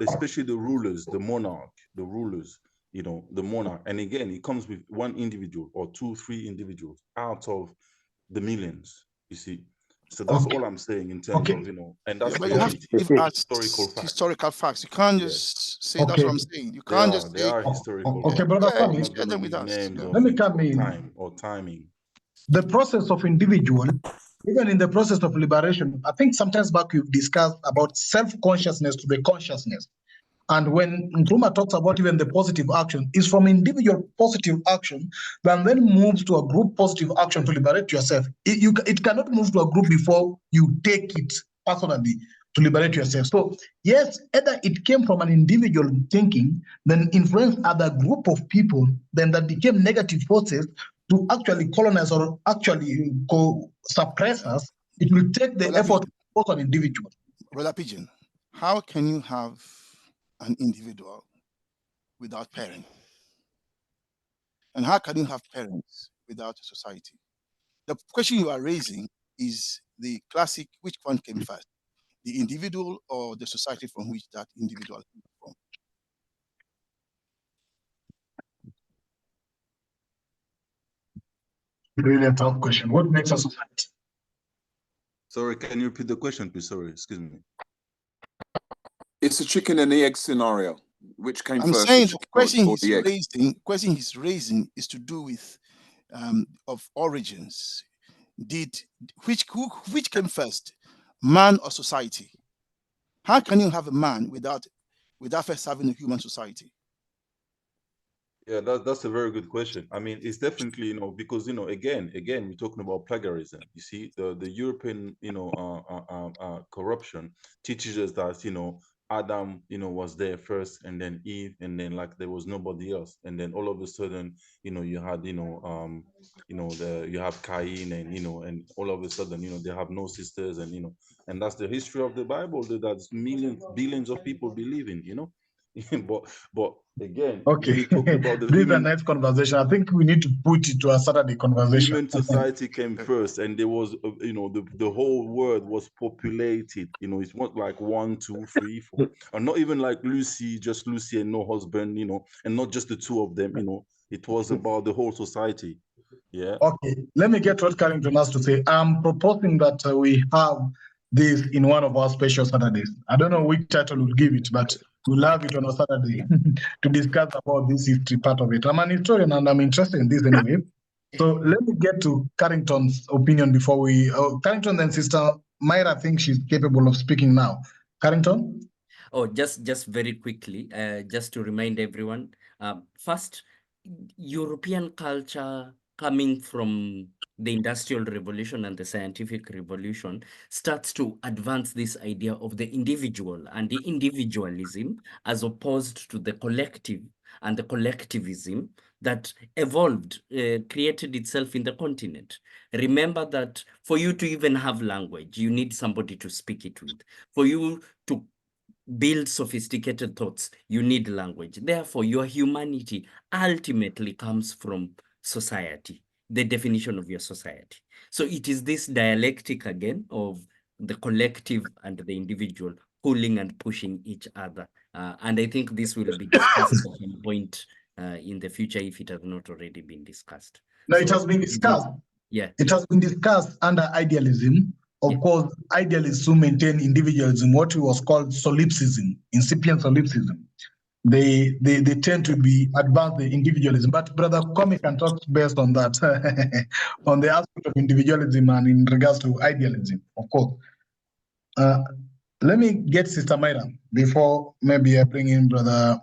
especially the rulers, the monarch, the rulers, you know, the monarch. And again, it comes with one individual or two, three individuals out of the millions, you see. So that's Okay. all I'm saying in terms Okay. of, you know, and Yeah, that's but you have reality, to give us historical facts. historical facts. You can't Yes. just say that's Okay. what I'm saying. You can't just They say, are historical Okay, facts. brother yeah, I'm Sami, not share going to them with give us. names Yeah. of let me come in. time or timing. The process of individual, even in the process of liberation, I think sometimes back we've discussed about self-consciousness to the consciousness. And when Nkrumah talks about even the positive action, is from individual positive action that then moves to a group positive action to liberate yourself. It cannot move to a group before you take it personally to liberate yourself. So yes, either it came from an individual thinking, then influenced other group of people, then that became negative forces to actually colonize or actually suppress us. It will take the Brother effort Pigeon, of an individual. Brother Pigeon, how can you have an individual without parents? And how can you have parents without a society? The question you are raising is the classic, which one came first, the individual or the society from which that individual came from? Really a tough question. What makes a society? Sorry, can you repeat the question, please? Sorry, excuse me. It's a chicken and the egg scenario. Which came I'm first, saying the the chicken or the egg? question he's raising is to do with of origins. Which came first, man or society? How can you have a man without first having a human society? Yeah, that's a very good question. I mean, it's definitely, you know, because, you know, again, we're talking about plagiarism. You see, the European, you know, corruption teaches us that, you know, Adam, you know, was there first, and then Eve, and then like there was nobody else, and then all of a sudden, you know, you had, you have Cain, and you know, and all of a sudden, you know, they have no sisters, and you know, and that's the history of the Bible that millions, billions of people believe in, you know. but again, Okay, when you talk about the this is a human nice conversation. I think we need to put it to a Saturday conversation. human society came first, and there was you know, the whole world was populated, you know. It's not like 1 2 3 4, and not even like just Lucy and no husband, you know, and not just the two of them, you know. It was about the whole society. Yeah. Okay, let me get what Carrington has to say. I'm proposing that we have this in one of our special Saturdays. I don't know which title we'll give it, but we'll have it on a Saturday to discuss about this history part of it. I'm an historian and I'm interested in this anyway. So let me get to Carrington's opinion before we. Carrington, then Sister Myra thinks she's capable of speaking now. Carrington? Oh, just very quickly, just to remind everyone, first, European culture coming from the Industrial Revolution and the Scientific Revolution starts to advance this idea of the individual and the individualism as opposed to the collective and the collectivism that evolved, created itself in the continent. Remember that for you to even have language, you need somebody to speak it with. For you to build sophisticated thoughts, you need language. Therefore, your humanity ultimately comes from society, the definition of your society. So it is this dialectic again of the collective and the individual pulling and pushing each other. And I think this will be discussed at some point in the future if it has not already been discussed. No, it has been discussed. Yeah. It has been discussed under idealism. Of course, idealists who maintain individualism, what was called solipsism, incipient solipsism. They tend to be advanced the individualism. But Brother Kwame can talk best on that, on the aspect of individualism and in regards to idealism, of course. Let me get Sister Myra before maybe I bring in brother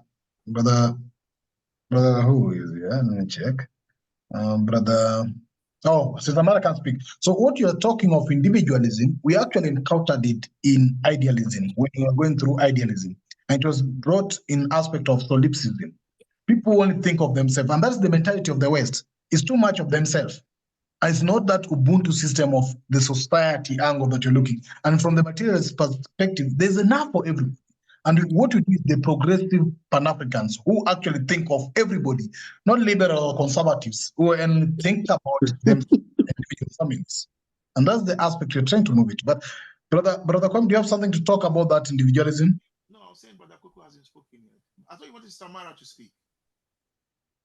who is here? Let me check. Brother Oh, Sister Mara can speak. So what you are talking of individualism, we actually encountered it in idealism when we were going through idealism. And it was brought in aspect of solipsism. People only think of themselves, and that's the mentality of the West. It's too much of themselves. And it's not that Ubuntu system of the society angle that you're looking. And from the materialist perspective, there's enough for everyone. And what we do is the progressive Pan-Africans who actually think of everybody, not liberal or conservatives, who think about them individual families. And that's the aspect you're trying to move it. But Brother Kwame, do you have something to talk about that individualism? No, I was saying Brother Coco hasn't spoken yet. I thought you wanted Sister Mara to speak.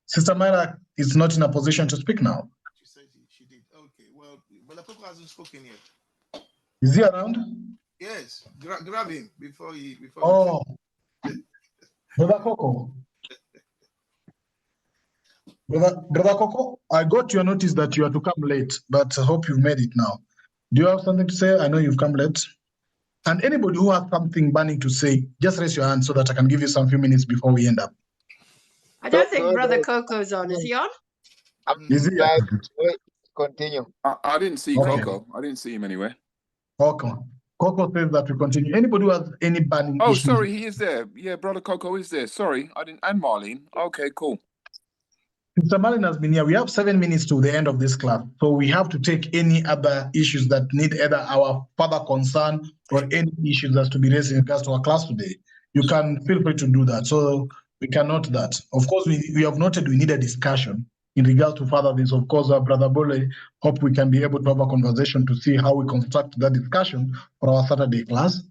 Sister Myra is not in a position to speak now. She said she did. Okay, well, Brother Coco hasn't spoken yet. Is he around? Yes, grab him before he. Oh, Brother Coco. Brother Coco, I got your notice that you are to come late, but I hope you've made it now. Do you have something to say? I know you've come late. And anybody who has something burning to say, just raise your hand so that I can give you some few minutes before we end up. I don't think Brother Coco's on. Is he on? Is he? Continue. I didn't see Okay. Coco. I didn't see him anywhere. Okay. Coco says that we continue. Anybody who has any burning Oh, issues? sorry, he is there. Yeah, Brother Coco is there. Sorry, I didn't. And Marlene. Okay, cool. Mr. Marlin has been here. We have 7 minutes to the end of this class. So we have to take any other issues that need either our further concern or any issues that's to be raised in regards to our class today. You can feel free to do that. So we can note that. Of course, we have noted we need a discussion in regards to further this. Of course, Brother Bole, hope we can be able to have a conversation to see how we construct that discussion for our Saturday class.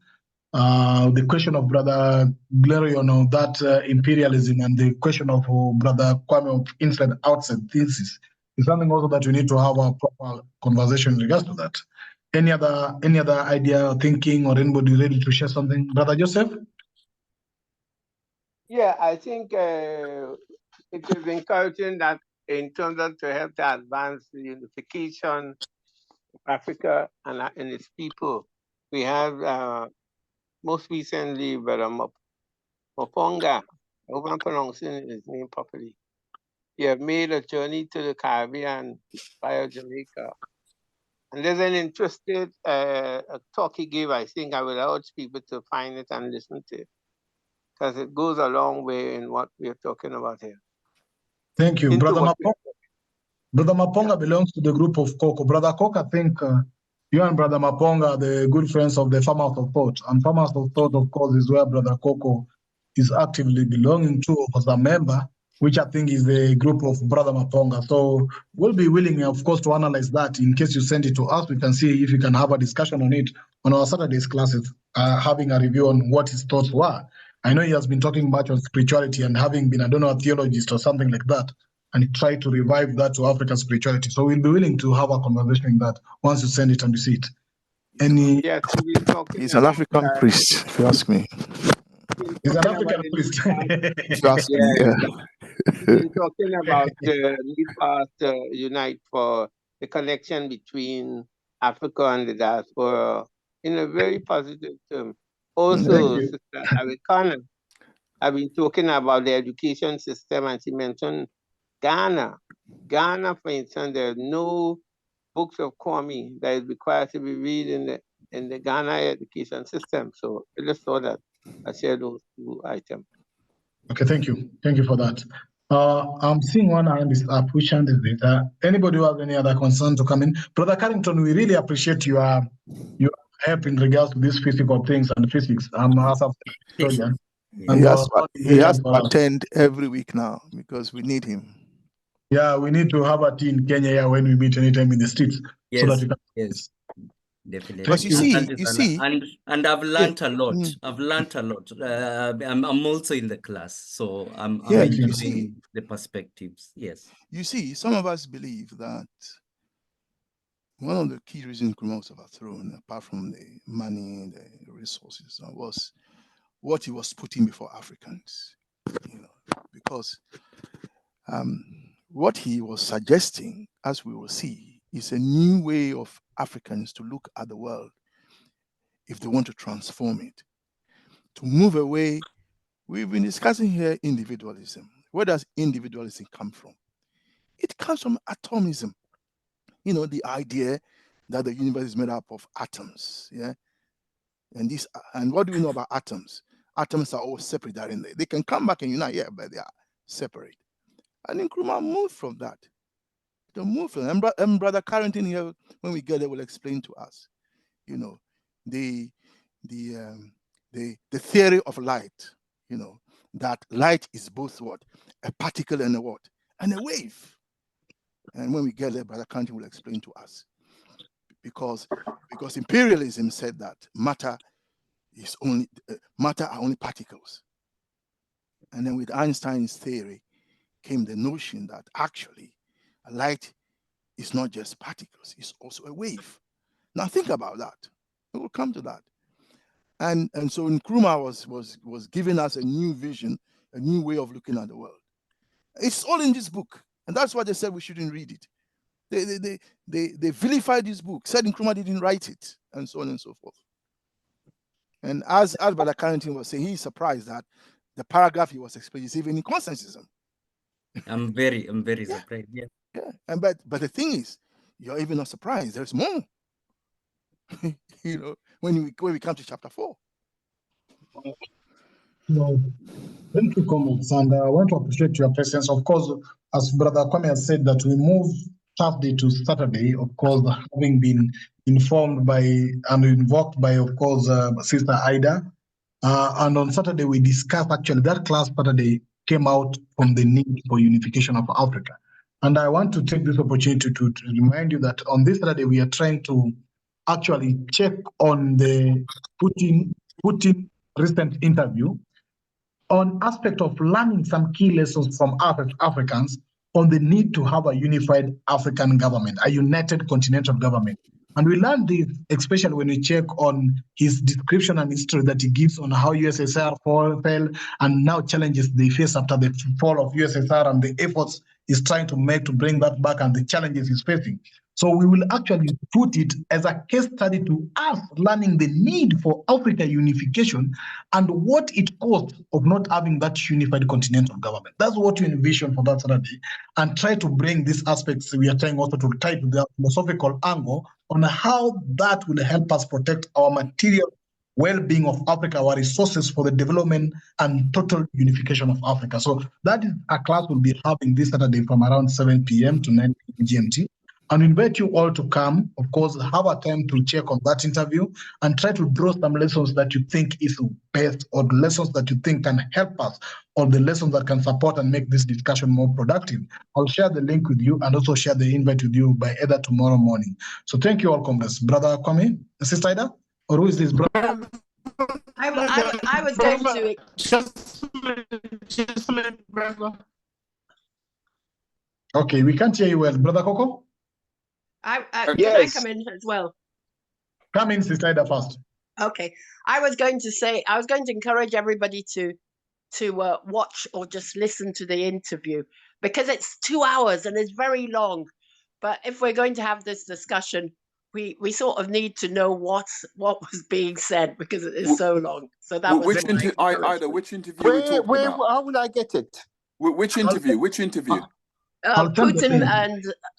The question of Brother Glerion of that imperialism and the question of Brother Kwame of inside-outside thesis is something also that we need to have a proper conversation in regards to that. Any other idea or thinking or anybody ready to share something? Brother Joseph? Yeah, I think it is encouraging that in terms of to help to advance the unification of Africa and its people, we have most recently Brother Moponga. I hope I'm pronouncing his name properly. He have made a journey to the Caribbean via Jamaica. And there's an interesting talk he gave. I think I would urge people to find it and listen to it, because it goes a long way in what we're talking about here. Thank you. Brother Maponga belongs to the group of Coco. Brother Coco, I think you and Brother Maponga are the good friends of the Farmers of Thought. And Farmers of Thought, of course, is where Brother Coco is actively belonging to as a member, which I think is the group of Brother Maponga. So we'll be willing, of course, to analyze that. In case you send it to us, we can see if we can have a discussion on it on our Saturday's classes, having a review on what his thoughts were. I know he has been talking much on spirituality and having been, I don't know, a theologist or something like that, and he tried to revive that to African spirituality. So we'll be willing to have a conversation in that once you send it and you see it. Yes, we've been talking. He's an African priest, if you ask me. He's an African priest. If you ask me, yeah. We've been talking about the need for us to unite for the connection between Africa and the diaspora in a very positive term. Also, Sister Arikana, I've been talking about the education system, and she mentioned Ghana. Ghana, for instance, there are no books of Kwame that is required to be read in the Ghana education system. So I just saw that I share those two items. Okay, thank you. Thank you for that. I'm seeing one hand is up. Which hand is it? Anybody who has any other concern to come in? Brother Carrington, we really appreciate your help in regards to these physical things and physics. I'm as a historian. He has to attend every week now because we need him. Yeah, we need to have a tea in Kenya here when we meet anytime in the streets. Yes, so that we can. Yes, definitely. Because you see, and I've learned a lot. I've learned a lot. I'm also in the class, so I'm enjoying the perspectives. Yes. You see, some of us believe that one of the key reasons Nkrumah was overthrown, apart from the money, the resources, was what he was putting before Africans. Because what he was suggesting, as we will see, is a new way of Africans to look at the world if they want to transform it, to move away. We've been discussing here individualism. Where does individualism come from? It comes from atomism. the idea that the universe is made up of atoms. Yeah. And what do we know about atoms? Atoms are all separate. They can come back and unite, yeah, but they are separate. And Nkrumah moved from that. They moved from that. And Brother Carrington here, when we get there, will explain to us, the theory of light, that light is both what? A particle and a what? And a wave. And when we get there, Brother Carrington will explain to us. Because imperialism said that matter are only particles. And then with Einstein's theory came the notion that actually a light is not just particles, it's also a wave. Now think about that. We will come to that. And so Nkrumah was giving us a new vision, a new way of looking at the world. It's all in this book. And that's why they said we shouldn't read it. They vilified this book, said Nkrumah didn't write it, and so on and so forth. And as Brother Carrington was saying, he's surprised that the paragraph he was explaining is even in consensusism. I'm very surprised. Yeah. Yeah. And but the thing is, you're even not surprised. There's more. When we come to chapter 4. No, thank you, comrades, and I want to appreciate your presence. Of course, as Brother Kwame has said, that we move Thursday to Saturday, of course, having been informed by and invoked by, of course, Sister Ida. And on Saturday, we discussed, actually, that class Saturday came out from the need for unification of Africa. And I want to take this opportunity to remind you that on this Saturday, we are trying to actually check on the Putin recent interview on aspect of learning some key lessons from Africans on the need to have a unified African government, a united continental government. And we learned this, especially when we check on his description and history that he gives on how USSR fell and now challenges they face after the fall of USSR and the efforts he's trying to make to bring that back and the challenges he's facing. So we will actually put it as a case study to us learning the need for Africa unification and what it costs of not having that unified continental government. That's what you envision for that Saturday, and try to bring these aspects we are trying also to tie to the philosophical angle on how that will help us protect our material well-being of Africa, our resources for the development and total unification of Africa. So that is a class we'll be having this Saturday from around 7 p.m. to 9 p.m. GMT. And invite you all to come, of course, have a time to check on that interview and try to draw some lessons that you think is best, or the lessons that you think can help us, or the lessons that can support and make this discussion more productive. I'll share the link with you and also share the invite with you by either tomorrow morning. So thank you all, comrades. Brother Kwame, Sister Ida, or who is this brother? I was going to... Just a minute, brother. Okay, we can't hear you well. Brother Coco? Can I come in as well? Come in, Sister Ida, first. Okay. I was going to encourage everybody to watch or just listen to the interview, because it's 2 hours and it's very long. But if we're going to have this discussion, we sort of need to know what was being said, because it is so long. So that was which interview we talking about? How will I get it? Which interview? Which interview? Putin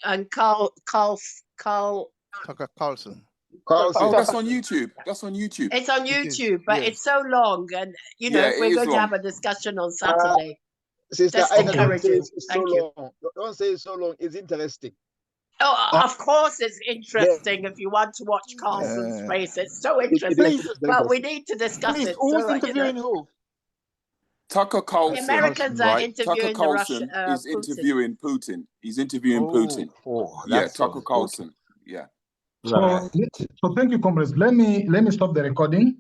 and Carl Tucker Carlson. Oh, that's on YouTube. That's on YouTube. It's on YouTube, but it's so long, and if we're going to have a discussion on Saturday, Sister, just encourage you. Thank you. Don't say it's so long. It's interesting. Oh, of course, it's interesting if you want to watch Carlson's face. It's so interesting, but we need to discuss it. Who's interviewing who? Tucker Carlson. The Americans are interviewing Tucker Carlson is interviewing Putin. He's interviewing Putin. Tucker Carlson. So thank you, comrades. Let me stop the recording.